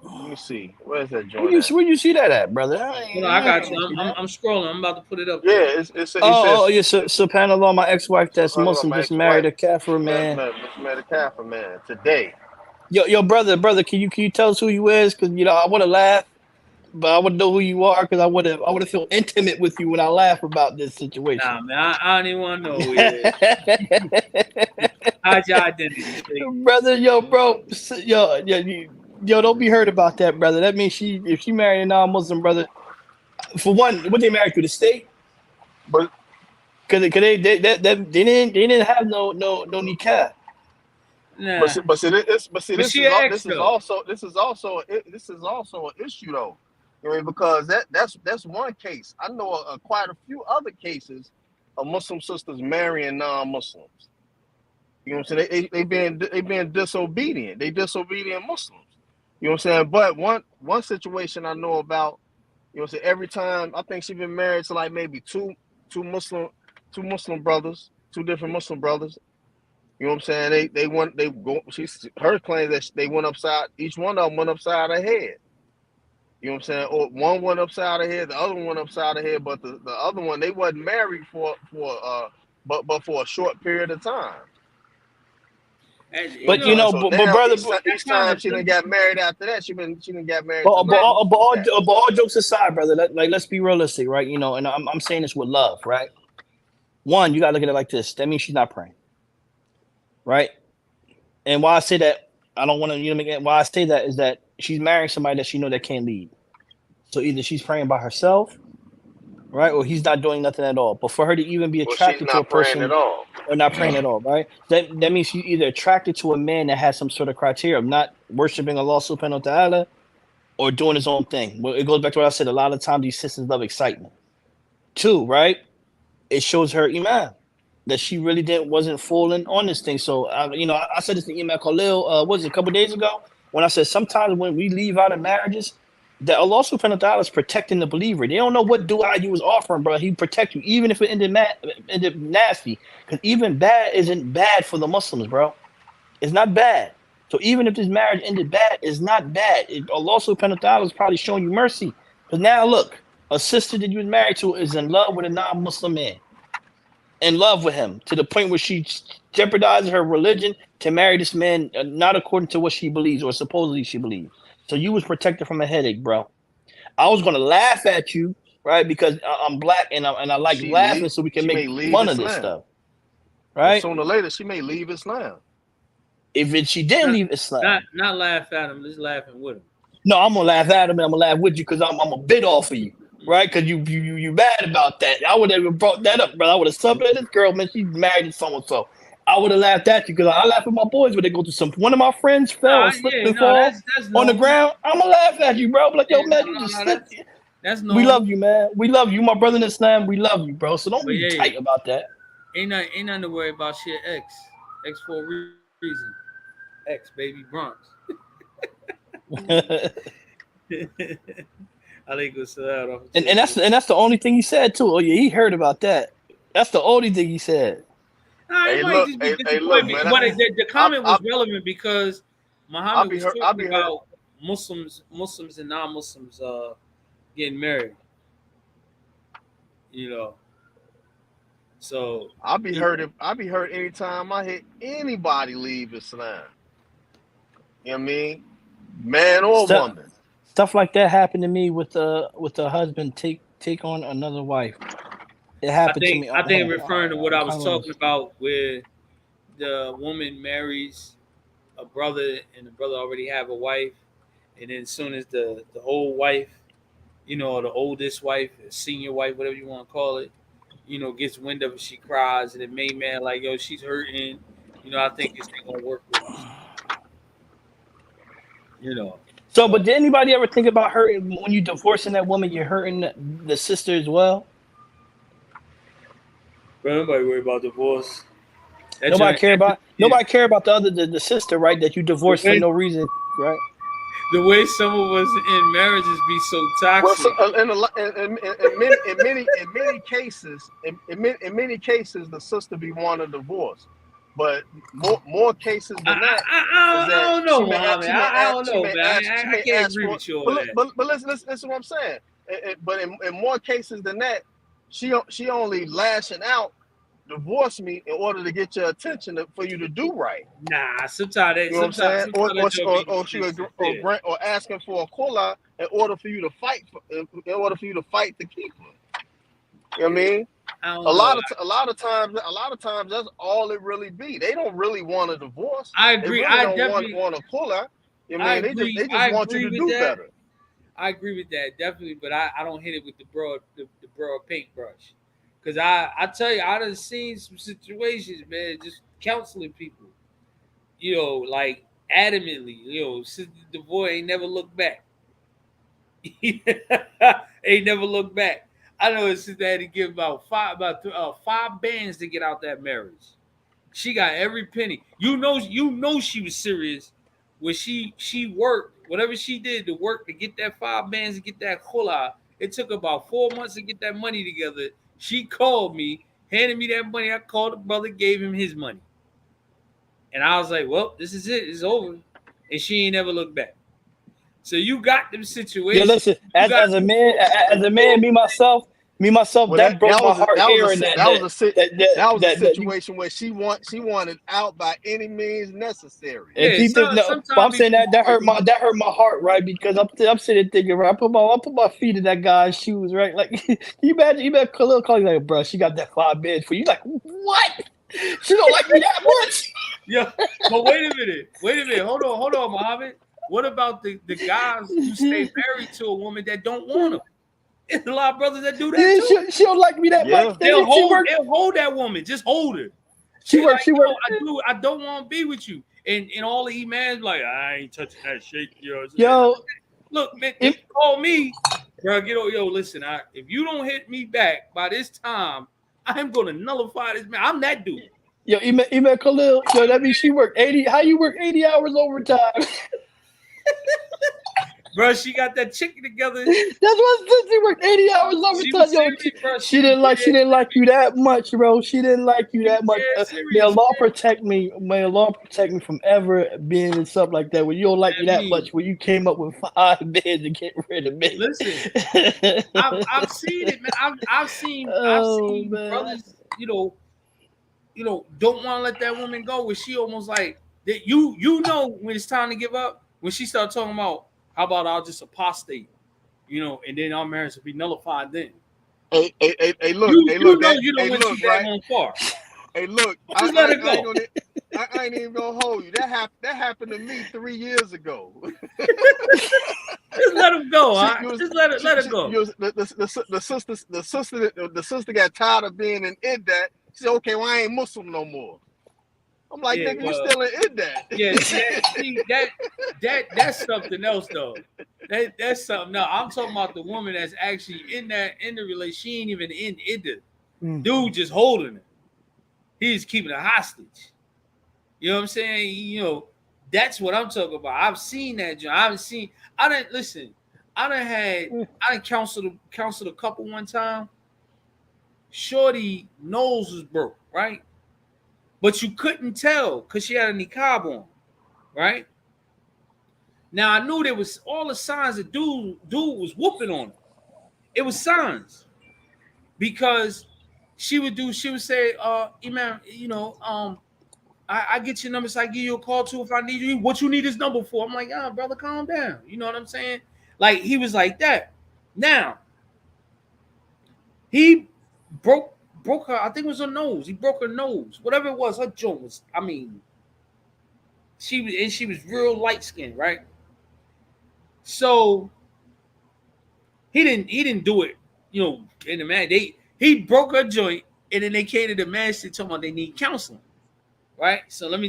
[SPEAKER 1] Let me see. Where's that joint?
[SPEAKER 2] Where you see that at, brother?
[SPEAKER 3] I got you. I'm scrolling. I'm about to put it up.
[SPEAKER 1] Yeah,
[SPEAKER 2] SubhanAllah, my ex-wife that's Muslim just married a Kafir man.
[SPEAKER 1] Just married a Kafir man today.
[SPEAKER 2] Yo, brother, can you tell us who you is? Because I want to laugh, but I want to know who you are because I want to feel intimate with you when I laugh about this situation.
[SPEAKER 3] Nah, man, I don't even want to know who he is. How's your identity,
[SPEAKER 2] brother? Yo, don't be hurt about that, brother. That means if she married a non-Muslim brother, for one, what they married through the state?
[SPEAKER 1] But
[SPEAKER 2] because they didn't have no nikah.
[SPEAKER 3] Nah.
[SPEAKER 1] But this is also an issue though. I mean, because that's one case. I know quite a few other cases of Muslim sisters marrying non-Muslims. You know what I'm saying? They being disobedient. They disobedient Muslims. You know what I'm saying? But one situation I know about, so every time, I think she's been married to like maybe two Muslim brothers, two different Muslim brothers. You know what I'm saying? Her claim that they went upside, each one of them went upside her head. You know what I'm saying? Or one went upside her head, the other one went upside her head, but the other one, they wasn't married for a short period of time.
[SPEAKER 2] But brother,
[SPEAKER 1] each time she done got married after that, she done got married.
[SPEAKER 2] But all jokes aside, brother, let's be realistic, right? And I'm saying this with love, right? One, you gotta look at it like this. That means she's not praying, right? And why I say that, I don't want to, why I say that is that she's marrying somebody that she know that can't lead. So either she's praying by herself, right? Or he's not doing nothing at all. But for her to even be
[SPEAKER 1] Well, she's
[SPEAKER 2] attracted to a
[SPEAKER 1] not praying
[SPEAKER 2] person
[SPEAKER 1] at all.
[SPEAKER 2] or not praying at all, right? That means she's either attracted to a man that has some sort of criteria of not worshiping Allah subhanahu wa ta'ala or doing his own thing. Well, it goes back to what I said. A lot of times these sisters love excitement. Two, right? It shows her iman that she really wasn't falling on this thing. So, I said this to Imam Khalil, was it a couple days ago? When I said sometimes when we leave out of marriages, that Allah subhanahu wa ta'ala is protecting the believer. They don't know what dua you was offering, bro. He protect you, even if it ended nasty. Because even bad isn't bad for the Muslims, bro. It's not bad. So even if this marriage ended bad, it's not bad. Allah subhanahu wa ta'ala is probably showing you mercy. But now look, a sister that you was married to is in love with a non-Muslim man. In love with him to the point where she jeopardizes her religion to marry this man, not according to what she believes or supposedly she believes. So you was protected from a headache, bro. I was gonna laugh at you, right? Because I'm black and I like laughing, so we can make fun of this stuff, right?
[SPEAKER 1] Sooner or later, she may leave Islam.
[SPEAKER 2] If she didn't leave Islam,
[SPEAKER 3] not laugh at him, just laughing with him.
[SPEAKER 2] No, I'm gonna laugh at him and I'm gonna laugh with you because I'm a bit off of you. Right, because you mad about that. I would have even brought that up, bro. I would have subbed at this girl, man. She's married to someone, so I would have laughed at you because I laugh at my boys when they go through something. One of my friends fell and slipped and fall on the ground. I'm gonna laugh at you, bro. I'm like, yo, man, you just slipped.
[SPEAKER 3] That's normal.
[SPEAKER 2] We love you, man. We love you, my brother in Islam. We love you, bro. So don't be tight about that.
[SPEAKER 3] Ain't nothing to worry about. Shit, X for a reason. X baby Bronx.
[SPEAKER 2] And that's the only thing he said too. Oh yeah, he heard about that. That's the only thing he said.
[SPEAKER 3] Hey, look, man, the comment was relevant because Muhammad was talking about Muslims and non-Muslims getting married. So
[SPEAKER 1] I'll be hurt anytime I hear anybody leave Islam. You know what I mean? Man or woman.
[SPEAKER 2] Stuff like that happened to me with the husband take on another wife. It happened to me.
[SPEAKER 3] I think referring to what I was talking about, where the woman marries a brother and the brother already have a wife, and then as soon as the old wife, or the oldest wife, senior wife, whatever you want to call it, gets wind of it, she cries, and the main man like, yo, she's hurting. I think this ain't gonna work with us.
[SPEAKER 2] So, but did anybody ever think about hurting when you divorcing that woman? You're hurting the sister as well.
[SPEAKER 3] Bro, nobody worry about divorce.
[SPEAKER 2] Nobody care about the sister, right? That you divorced for no reason, right?
[SPEAKER 3] The way some of us in marriages be so toxic.
[SPEAKER 1] Well, in many cases, the sister be wanting a divorce. But more cases than that.
[SPEAKER 3] I don't know, Muhammad. I don't know, man. I can't agree with you on that.
[SPEAKER 1] But listen what I'm saying. But in more cases than that, she only lashing out, divorce me in order to get your attention for you to do right.
[SPEAKER 3] Nah, sometimes
[SPEAKER 1] you know what I'm saying, or asking for a khula in order for you to fight to keep her. You know what I mean? A lot of times that's all it really be. They don't really want a divorce.
[SPEAKER 3] I agree.
[SPEAKER 1] They really don't want a khula. You know what I mean? They just want you to do better.
[SPEAKER 3] I agree with that, definitely, but I don't hit it with the broad paintbrush. Because I tell you, I done seen some situations, man, just counseling people, like adamantly, since the divorce ain't never looked back. Ain't never looked back. I know it's since they had to give about five bands to get out that marriage. She got every penny. You know she was serious when she worked, whatever she did to work to get that 5 bands to get that khula. It took about 4 months to get that money together. She called me, handed me that money. I called the brother, gave him his money. And I was like, well, this is it. It's over. And she ain't never looked back. So you got them situations.
[SPEAKER 2] Yeah, listen, as a man, me myself, well, that broke my heart hearing that.
[SPEAKER 1] That was a situation where she wanted out by any means necessary.
[SPEAKER 2] And I'm saying that hurt my heart, right? Because I'm sitting thinking, right? I put my feet in that guy's shoes, right? Like, you imagine Khalil calling like, bro, she got that 5 bands for you. Like, what? She don't like me that much.
[SPEAKER 3] Yeah, but wait a minute. Hold on, Muhammad. What about the guys who stay married to a woman that don't want them? There's a lot of brothers that do that
[SPEAKER 2] Yeah,
[SPEAKER 3] too.
[SPEAKER 2] she don't like me that
[SPEAKER 1] Yeah.
[SPEAKER 2] much.
[SPEAKER 3] They'll
[SPEAKER 2] She work.
[SPEAKER 3] hold that woman. Just hold her.
[SPEAKER 2] She work.
[SPEAKER 3] Like,
[SPEAKER 2] She work.
[SPEAKER 3] I don't want to be with you. And all the emails like, I ain't touching that shit.
[SPEAKER 2] Yo,
[SPEAKER 3] Look, man, if you call me, bro, listen, if you don't hit me back by this time, I'm gonna nullify this man. I'm that dude.
[SPEAKER 2] yo, email Khalil. Yo, that means she worked 80. How you work 80 hours overtime?
[SPEAKER 3] Bro, she got that chicken together.
[SPEAKER 2] That's what she worked 80 hours overtime. Yo, she didn't like you that much, bro. She didn't like you that much. May Allah protect me. May Allah protect me from ever being in something like that. When you don't like me that much, when you came up with 5 men to get rid of me.
[SPEAKER 3] Listen, I've seen it, man. I've seen brothers, don't want to let that woman go. Where she almost like that. You know when it's time to give up. When she started talking about, how about I'll just apostate, and then our marriage will be nullified then.
[SPEAKER 1] Hey, look,
[SPEAKER 3] you don't went too that far.
[SPEAKER 1] Hey, look,
[SPEAKER 3] just let it go.
[SPEAKER 1] I ain't even gonna hold you. That happened to me 3 years ago.
[SPEAKER 3] Just let him go. Just let it go.
[SPEAKER 1] The sister got tired of being in Iddat. She said, "Okay, well I ain't Muslim no more." I'm like, nigga, you still in Iddat.
[SPEAKER 3] Yeah, see, that's something else though. That's something. No, I'm talking about the woman that's actually in the relationship. She ain't even in Iddat. Dude just holding her. He's keeping her hostage. You know what I'm saying? That's what I'm talking about. I've seen that, John. I done counseled a couple one time. Shorty nose was broke, right? But you couldn't tell because she had a niqab on, right? Now I knew there was all the signs that dude was whooping on her. It was signs because she would say, Imam, I get your number, so I give you a call too if I need you. What you need his number for? I'm like, brother, calm down. You know what I'm saying? Like he was like that. Now he broke her. I think it was her nose. He broke her nose. Whatever it was, her joint was. I mean, she was real light skinned, right? So he didn't do it. In the man, he broke her joint, and then they came to the master talking about they need counseling. Right, so let me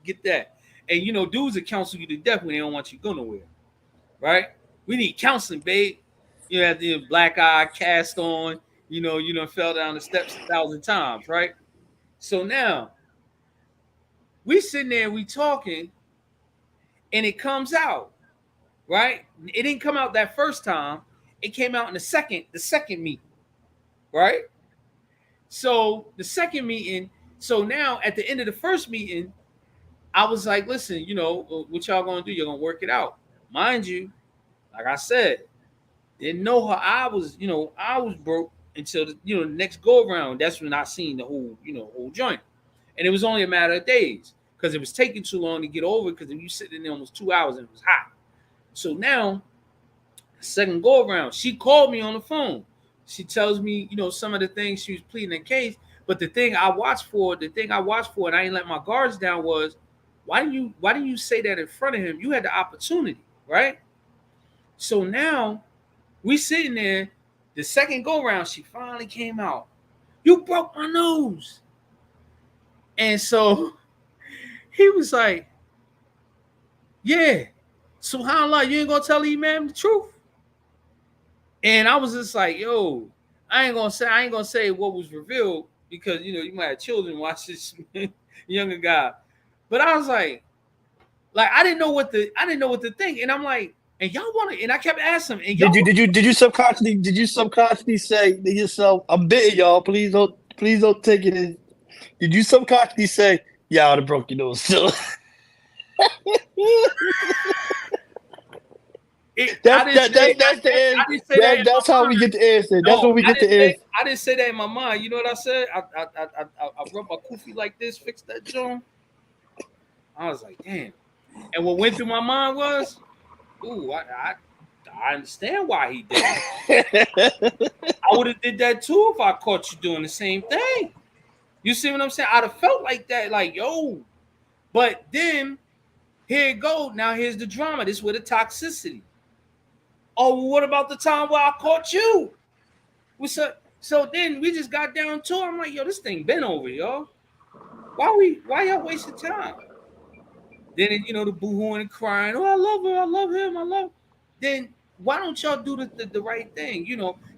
[SPEAKER 3] get that, and dudes that counsel you to death when they don't want you to go nowhere, right? We need counseling, babe. You have the black eye cast on, fell down the steps 1,000 times, right? So now we sitting there, we talking, and it comes out, right? It didn't come out that first time. It came out in the second meeting, right? So the second meeting. So now at the end of the first meeting, I was like, listen, what y'all gonna do? You're gonna work it out. Mind you, like I said, didn't know her. I was broke until the next go around. That's when I seen the whole joint. And it was only a matter of days because it was taking too long to get over because you sitting there almost 2 hours and it was hot. So now, second go around, she called me on the phone. She tells me, some of the things she was pleading in case. But the thing I watched for, and I ain't let my guards down was, why do you say that in front of him? You had the opportunity, right? So now we sitting there, the second go round, she finally came out. You broke my nose. And so he was like, yeah. SubhanAllah, you ain't gonna tell Imam the truth. And I was just like, yo, I ain't gonna say what was revealed. Because you might have children watch this younger guy, but I was like I didn't know what to think, and I'm like, and y'all want to, and I kept asking him. And
[SPEAKER 2] did you subconsciously say to yourself, "I'm bitten, y'all. Please don't take it in." Did you subconsciously say, "Yeah, I'd have broke your nose still"? That's how we get the answer. That's what we get the answer.
[SPEAKER 3] I didn't say that in my mind. You know what I said? I rubbed my kufi like this, fixed that joint. I was like, damn. And what went through my mind was, ooh, I understand why he did it. I would have did that too if I caught you doing the same thing. You see what I'm saying? I'd have felt like that, like, yo. But then, here it goes. Now here's the drama. This is where the toxicity. Oh, well, what about the time where I caught you? So then we just got down to it. I'm like, yo, this thing been over, yo. Why y'all wasting time? Then the boohooing and crying. Oh, I love her, I love him, I love. Then why don't y'all do the right thing?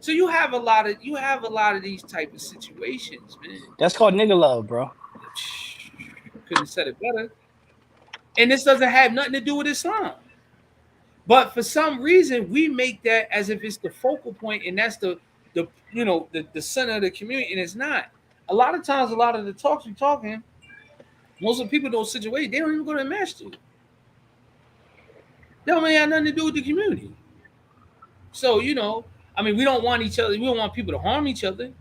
[SPEAKER 3] So you have a lot of these type of situations, man.
[SPEAKER 2] That's called nigga love, bro.
[SPEAKER 3] Couldn't have said it better. And this doesn't have nothing to do with Islam. But for some reason, we make that as if it's the focal point, and that's the center of the community, and it's not. A lot of times, a lot of the talks you're talking, most of the people in those situations, they don't even go to the masjid. That don't have nothing to do with the community. So, we don't want each other. We don't want people to harm each other.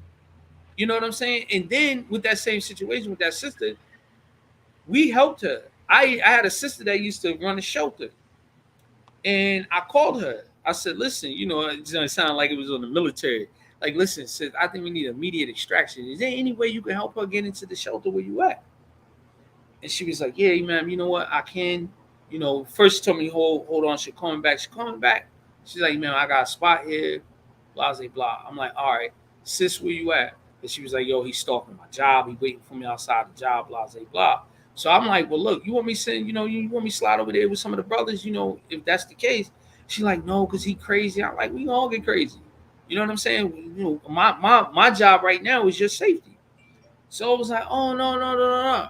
[SPEAKER 3] You know what I'm saying? And then with that same situation with that sister, we helped her. I had a sister that used to run a shelter. And I called her. I said, listen, it's going to sound like it was on the military. Like, listen, sis, I think we need immediate extraction. Is there any way you can help her get into the shelter where you at? And she was like, yeah, ma'am, you know what? I can. First she told me, hold on. She's coming back. She's like, man, I got a spot here. Blah, blah, blah. I'm like, all right, sis, where you at? And she was like, yo, he's stalking my job. He waiting for me outside the job, blah, blah, blah. So I'm like, well, look, you want me you want me slide over there with some of the brothers, if that's the case. She's like, no, because he crazy. I'm like, we all get crazy. You know what I'm saying? My job right now is just safety. So I was like, oh, no.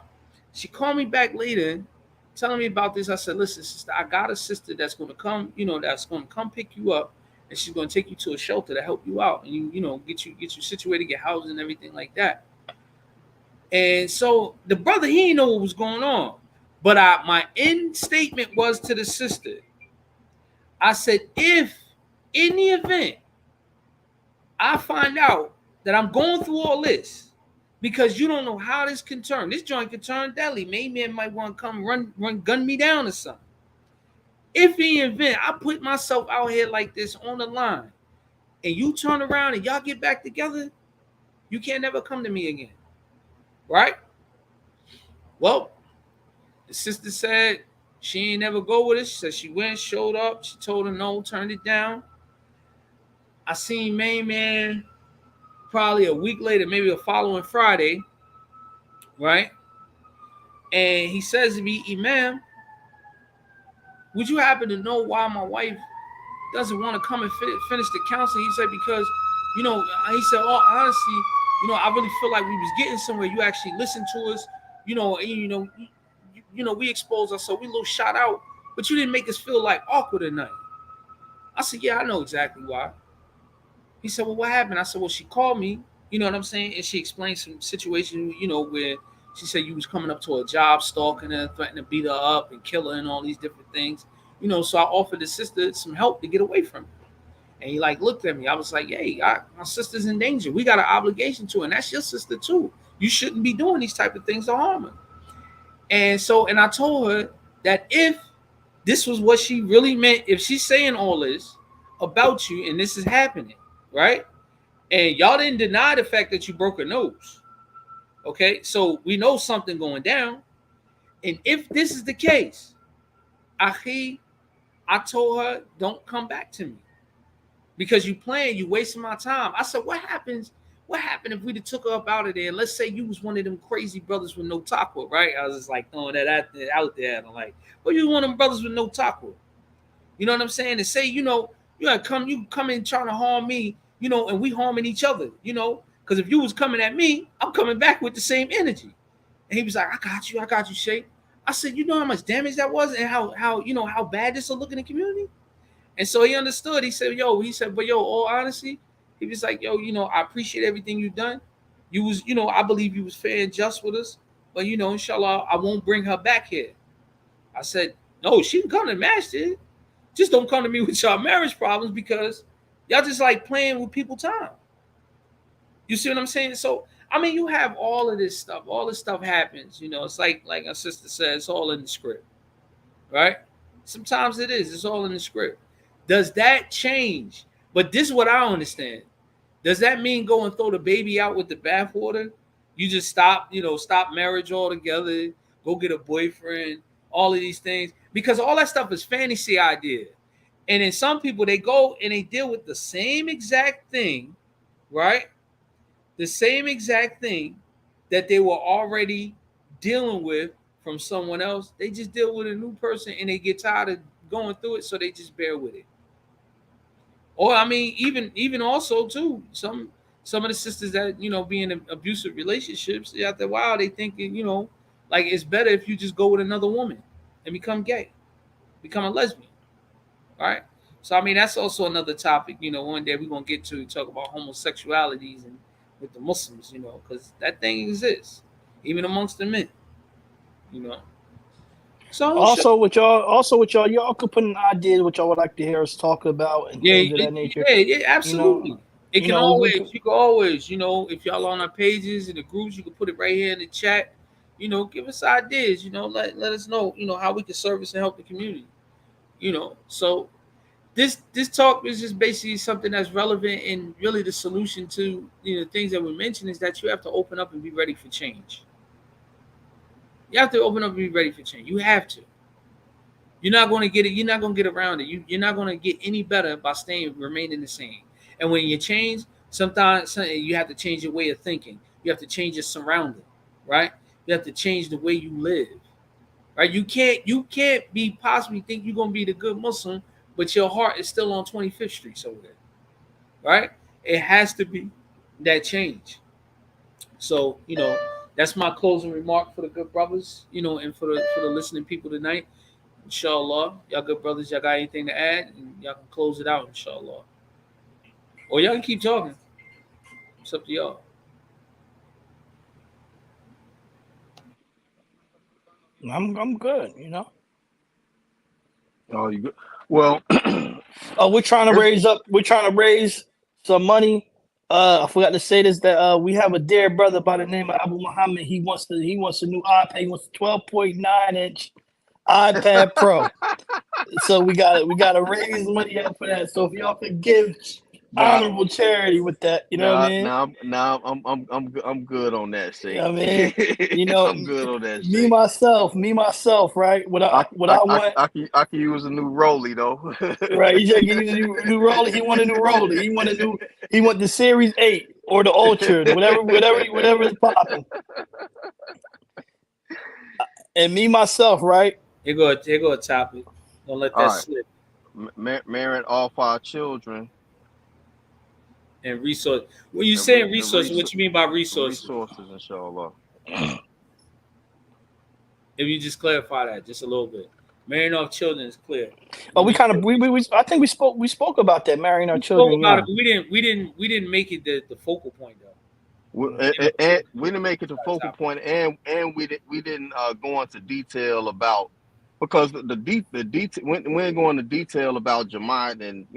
[SPEAKER 3] She called me back later telling me about this. I said, listen, sister, I got a sister that's going to come, that's going to come pick you up, and she's going to take you to a shelter to help you out and, get you situated, get housed and everything like that. And so the brother, he didn't know what was going on. But my end statement was to the sister. I said, if in the event I find out that I'm going through all this, because you don't know how this can turn. This joint can turn deadly. Maybe man might want to come run gun me down or something. If in the event I put myself out here like this on the line, and you turn around and y'all get back together, you can't never come to me again. Right? Well, the sister said she ain't never go with us. She said she went, showed up. She told her no, turned it down. I seen man probably a week later, maybe the following Friday, right? And he says to me, Imam, would you happen to know why my wife doesn't want to come and finish the counseling? He said, because, he said, oh, honestly, I really feel like we was getting somewhere. You actually listened to us, we exposed ourselves, we a little shot out, but you didn't make us feel like awkward or nothing. I said, yeah, I know exactly why. He said, well, what happened? I said, well, she called me, you know what I'm saying? And she explained some situation, where she said you was coming up to her job, stalking her, threatening to beat her up and kill her and all these different things. So I offered the sister some help to get away from her. And he looked at me. I was like, hey, my sister's in danger. We got an obligation to her, and that's your sister too. You shouldn't be doing these type of things to harm her. And I told her that if this was what she really meant, if she's saying all this about you and this is happening, right? And y'all didn't deny the fact that you broke her nose. Okay, so we know something going down. And if this is the case, I told her, don't come back to me. Because you wasting my time. I said, what happened if we took her up out of there? And let's say you was one of them crazy brothers with no taqwa, right? I was just throwing that out there. And I'm like, well, you one of them brothers with no taqwa. You know what I'm saying? And say, you come in trying to harm me, and we harming each other, because if you was coming at me, I'm coming back with the same energy. And he was like, I got you, Sheikh. I said, you know how much damage that was and how bad this will look in the community? And so he understood. He said, but all honesty, he was like, I appreciate everything you've done. You was, I believe you was fair and just with us. But, inshallah, I won't bring her back here. I said, no, she can come to masjid. Just don't come to me with your marriage problems because y'all just playing with people's time. You see what I'm saying? So, you have all of this stuff. All this stuff happens. It's like our sister said, it's all in the script. Right? Sometimes it is. It's all in the script. Does that change? But this is what I don't understand. Does that mean go and throw the baby out with the bathwater? You just stop marriage altogether, go get a boyfriend, all of these things? Because all that stuff is fantasy idea. And then some people, they go and they deal with the same exact thing, right? The same exact thing that they were already dealing with from someone else. They just deal with a new person and they get tired of going through it, so they just bear with it. Or I mean, even also too, some of the sisters that be in abusive relationships, after a while they thinking, like it's better if you just go with another woman and become gay, become a lesbian, right? So I mean, that's also another topic. One day we're gonna get to talk about homosexualities and with the Muslims, because that thing exists even amongst the men, you know. So
[SPEAKER 2] Y'all could put in ideas what y'all would like to hear us talk about and
[SPEAKER 3] yeah,
[SPEAKER 2] things of that nature.
[SPEAKER 3] yeah, absolutely. It
[SPEAKER 2] You
[SPEAKER 3] can
[SPEAKER 2] know,
[SPEAKER 3] always, you can always, if y'all on our pages and the groups, you can put it right here in the chat. Give us ideas. Let us know. How we can service and help the community. So this talk is just basically something that's relevant, and really the solution to things that we mentioned is that you have to open up and be ready for change. You have to open up and be ready for change. You have to. You're not going to get it. You're not going to get around it. You're not going to get any better by remaining the same. And when you change, sometimes you have to change your way of thinking. You have to change your surrounding, right? You have to change the way you live, right? You can't be possibly think you're going to be the good Muslim, but your heart is still on 25th Street somewhere, right? It has to be that change. So that's my closing remark for the good brothers, and for the listening people tonight. Inshallah, y'all good brothers, y'all got anything to add, and y'all can close it out, inshallah. Or y'all can keep talking. It's up to y'all.
[SPEAKER 2] I'm good,
[SPEAKER 1] Oh, you good? Well,
[SPEAKER 2] we're trying to raise some money. I forgot to say this, that we have a dear brother by the name of Abu Muhammad. He wants a new iPad. He wants a 12.9-inch iPad Pro. So we gotta raise money up for that. So if y'all could give honorable charity with that, you know what I mean?
[SPEAKER 1] I'm good on that, Shake.
[SPEAKER 2] You know what I mean?
[SPEAKER 1] I'm good on that,
[SPEAKER 2] me
[SPEAKER 1] Shake.
[SPEAKER 2] myself, right? What I want.
[SPEAKER 1] I can use a new Rolly though.
[SPEAKER 2] Right, he just use a new Rolly. He want a new Rolly. He want the Series 8 or the Ultra, whatever is popping. And me myself, right?
[SPEAKER 3] Here go a topic. Don't let that slip.
[SPEAKER 1] Marrying all 5 children.
[SPEAKER 3] And resource. When you say resources, what you mean by resources?
[SPEAKER 1] Resources, inshallah.
[SPEAKER 3] If you just clarify that just a little bit. Marrying off children is clear.
[SPEAKER 2] Oh, I think we spoke about that, marrying our children.
[SPEAKER 3] Spoke about it, we didn't make it the focal point though.
[SPEAKER 1] And we didn't make it the focal point, and we didn't go into detail about, because the detail we ain't going into detail about Jamaat and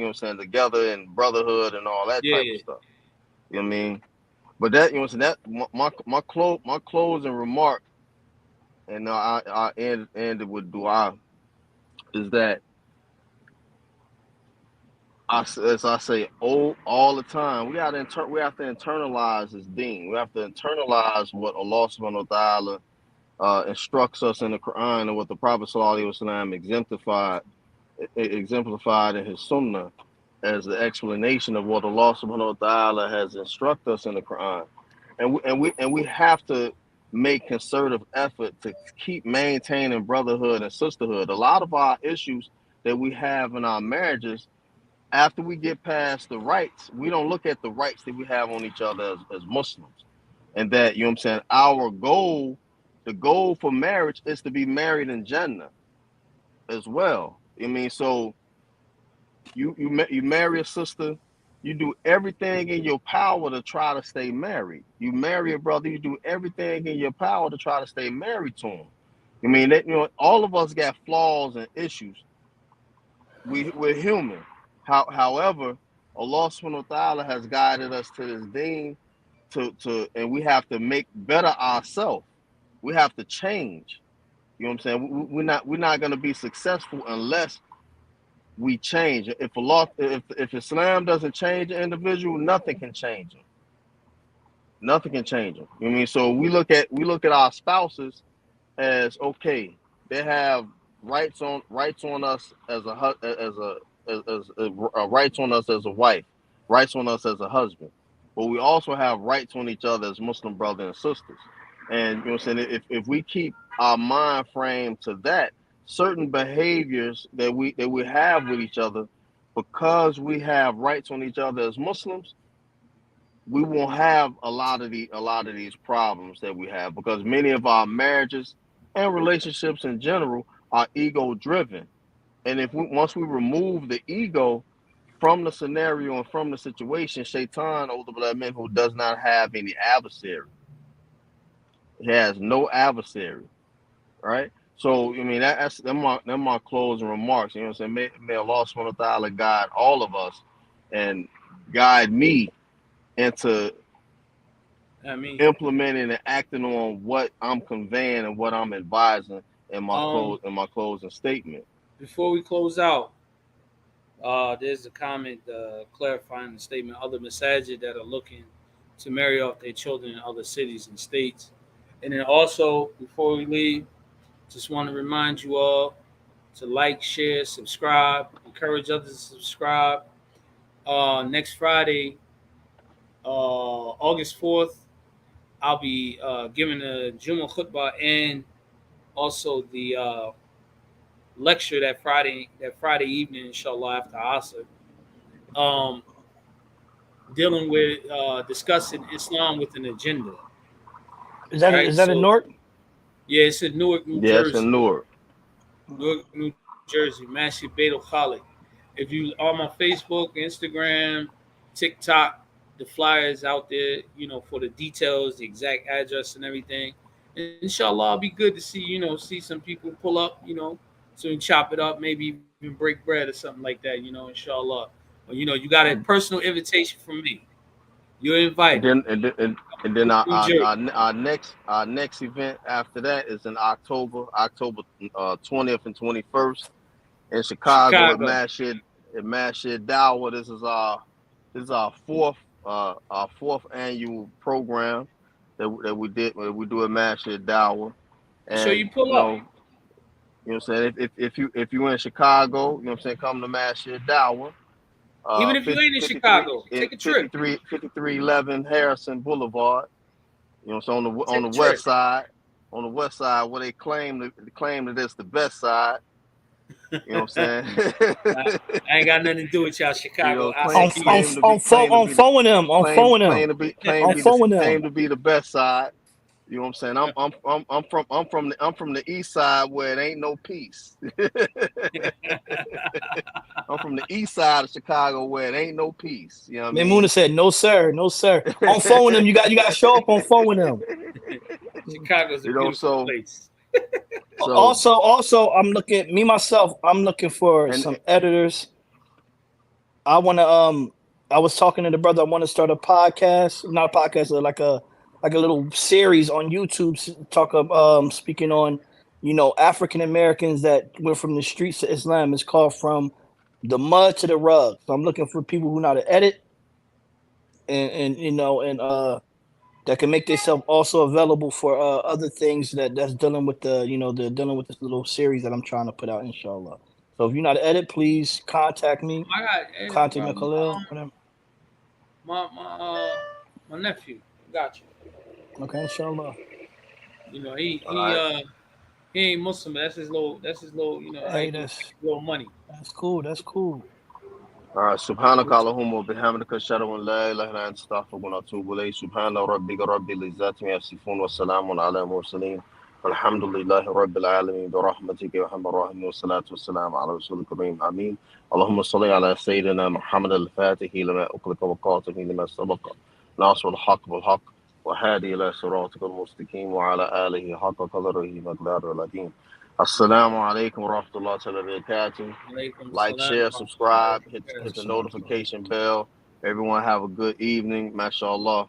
[SPEAKER 1] together and brotherhood and all that type of stuff. You know what I mean? But that that my closing remark, and I ended with dua, is that as I say all the time, we have to internalize this deen. We have to internalize what Allah subhanahu wa ta'ala instructs us in the Quran, and what the Prophet sallallahu alaihi wasallam exemplified in his Sunnah as the explanation of what Allah subhanahu wa ta'ala has instructed us in the Quran. And we have to make concerted effort to keep maintaining brotherhood and sisterhood. A lot of our issues that we have in our marriages, after we get past the rights, we don't look at the rights that we have on each other as Muslims. And that, our goal, the goal for marriage is to be married in Jannah as well. So you marry a sister, you do everything in your power to try to stay married. You marry a brother, you do everything in your power to try to stay married to him. All of us got flaws and issues. We're human. However, Allah subhanahu wa ta'ala has guided us to this deen and we have to make better ourselves. We have to change. You know what I'm saying? We're not going to be successful unless we change. If Islam doesn't change an individual, nothing can change him. Nothing can change him. You know what I mean? So we look at our spouses as, okay, they have rights on us as rights on us as a wife, rights on us as a husband, but we also have rights on each other as Muslim brothers and sisters. And you know what I'm saying? If we keep our mind frame to that, certain behaviors that we have with each other, because we have rights on each other as Muslims, we won't have a lot of these problems that we have, because many of our marriages and relationships in general are ego driven. And if once we remove the ego from the scenario and from the situation, Shaitan, older black man who does not have any adversary, he has no adversary, right? So I mean that's them my closing remarks. You know what I'm saying? May Allah subhanahu wa ta'ala guide all of us and guide me into
[SPEAKER 3] I mean,
[SPEAKER 1] implementing and acting on what I'm conveying and what I'm advising in my
[SPEAKER 3] um,
[SPEAKER 1] closing statement.
[SPEAKER 3] before we close out, there's a comment clarifying the statement. Other masajid that are looking to marry off their children in other cities and states. And then also, before we leave, just want to remind you all to like, share, subscribe, encourage others to subscribe. Next Friday, August 4th, I'll be giving a Jumu'ah khutbah and also the lecture that Friday evening, inshallah, after Asr. Um, Dealing with discussing Islam with an agenda,
[SPEAKER 2] Is that
[SPEAKER 3] right?
[SPEAKER 2] is that in
[SPEAKER 3] So,
[SPEAKER 2] Newark?
[SPEAKER 3] yeah, it's in Newark, New
[SPEAKER 1] Yes,
[SPEAKER 3] Jersey.
[SPEAKER 1] and Noor.
[SPEAKER 3] Newark, New Jersey, Masjid Beit Khalid. If you are on Facebook, Instagram, TikTok, the flyers out there, for the details, the exact address and everything. And inshallah, it'll be good to see some people pull up, so we can chop it up, maybe even break bread or something like that, inshallah. But, you got a personal invitation from me. You're
[SPEAKER 1] And
[SPEAKER 3] invited.
[SPEAKER 1] then and then, and, and then
[SPEAKER 3] Come
[SPEAKER 1] our,
[SPEAKER 3] to New
[SPEAKER 1] our,
[SPEAKER 3] Jersey,
[SPEAKER 1] our next event after that is in October 20th and 21st in Chicago
[SPEAKER 3] Chicago.
[SPEAKER 1] at Masjid Dawah. This is our fourth annual program that we do at Masjid Dawah.
[SPEAKER 3] Make sure
[SPEAKER 1] And
[SPEAKER 3] you pull up.
[SPEAKER 1] what I'm saying, if you in Chicago, you know what I'm saying, come to Masjid Dawah.
[SPEAKER 3] Even if you
[SPEAKER 1] 50,
[SPEAKER 3] ain't in
[SPEAKER 1] 53
[SPEAKER 3] Chicago,
[SPEAKER 1] in
[SPEAKER 3] take a trip.
[SPEAKER 1] 5311 Harrison Boulevard. You know, so on
[SPEAKER 3] Take
[SPEAKER 1] the
[SPEAKER 3] a trip.
[SPEAKER 1] west side where they claim that it's the best side. You know what I'm
[SPEAKER 3] I,
[SPEAKER 1] saying?
[SPEAKER 3] I ain't got nothing to do with y'all,
[SPEAKER 1] you
[SPEAKER 3] Chicago.
[SPEAKER 1] know,
[SPEAKER 3] I'll
[SPEAKER 1] claim
[SPEAKER 3] see
[SPEAKER 2] On
[SPEAKER 3] you
[SPEAKER 2] on
[SPEAKER 3] there.
[SPEAKER 1] claim to be
[SPEAKER 2] on phone
[SPEAKER 1] claim to
[SPEAKER 2] on
[SPEAKER 1] be the
[SPEAKER 2] phone them on
[SPEAKER 1] claim
[SPEAKER 2] phone them
[SPEAKER 1] claim to be claim
[SPEAKER 2] on
[SPEAKER 1] be the
[SPEAKER 2] phone
[SPEAKER 1] claim
[SPEAKER 2] them.
[SPEAKER 1] to be the best side. You know what I'm saying? I'm from the east side where it ain't no peace. I'm from the east side of Chicago where it ain't no peace. You know what I
[SPEAKER 2] Maimuna
[SPEAKER 1] mean?
[SPEAKER 2] said, "No sir, no sir." On phone them, you got to show up on phone them.
[SPEAKER 3] Chicago's a
[SPEAKER 1] you know,
[SPEAKER 3] beautiful
[SPEAKER 1] so
[SPEAKER 3] place.
[SPEAKER 1] so
[SPEAKER 2] Also, I'm looking me myself. I'm looking for
[SPEAKER 1] and
[SPEAKER 2] some editors. I want to. I was talking to the brother. I want to start a podcast, not a podcast, like a little series on YouTube. Talk of speaking on, African Americans that went from the streets to Islam. It's called From the Mud to the Rug. So I'm looking for people who know how to edit and that can make themselves also available for other things that's dealing with the dealing with this little series that I'm trying to put out, inshallah. So if you know how to edit, please contact me.
[SPEAKER 3] I got hey,
[SPEAKER 2] Contact me,
[SPEAKER 3] bro,
[SPEAKER 2] Khalil. Whatever.
[SPEAKER 3] my nephew got you.
[SPEAKER 2] Okay, inshallah.
[SPEAKER 3] He
[SPEAKER 1] all
[SPEAKER 3] he
[SPEAKER 1] right.
[SPEAKER 3] uh he ain't Muslim, but that's his little how
[SPEAKER 2] Hey,
[SPEAKER 3] you do little money.
[SPEAKER 2] that's cool. That's cool.
[SPEAKER 1] All right. Subhanaka Allahumma wa bihamdika ashhadu an la ilaha illa anta astaghfiruka wa atubu ilayk. Subhana rabbika rabbil izzati amma yasifun wa salamun ala mursalin. والحمد لله رب العالمين برحمتك يا ارحم الراحمين والصلاه والسلام على رسول الكريم امين. اللهم صل على سيدنا محمد الفاتح لما اغلق وقاتل لما سبق ناصر الحق بالحق وهادي الى صراطك المستقيم وعلى اله حق قدره مقدار العظيم. Assalamu alaikum wa rahmatullahi wa barakatuh.
[SPEAKER 3] Alaikum
[SPEAKER 1] Like,
[SPEAKER 3] salam
[SPEAKER 1] share,
[SPEAKER 3] wa rahmatullahi
[SPEAKER 1] subscribe,
[SPEAKER 3] wa
[SPEAKER 1] hit
[SPEAKER 3] barakatuh.
[SPEAKER 1] the
[SPEAKER 2] Inshallah.
[SPEAKER 1] notification bell. Everyone have a good evening. MashaAllah.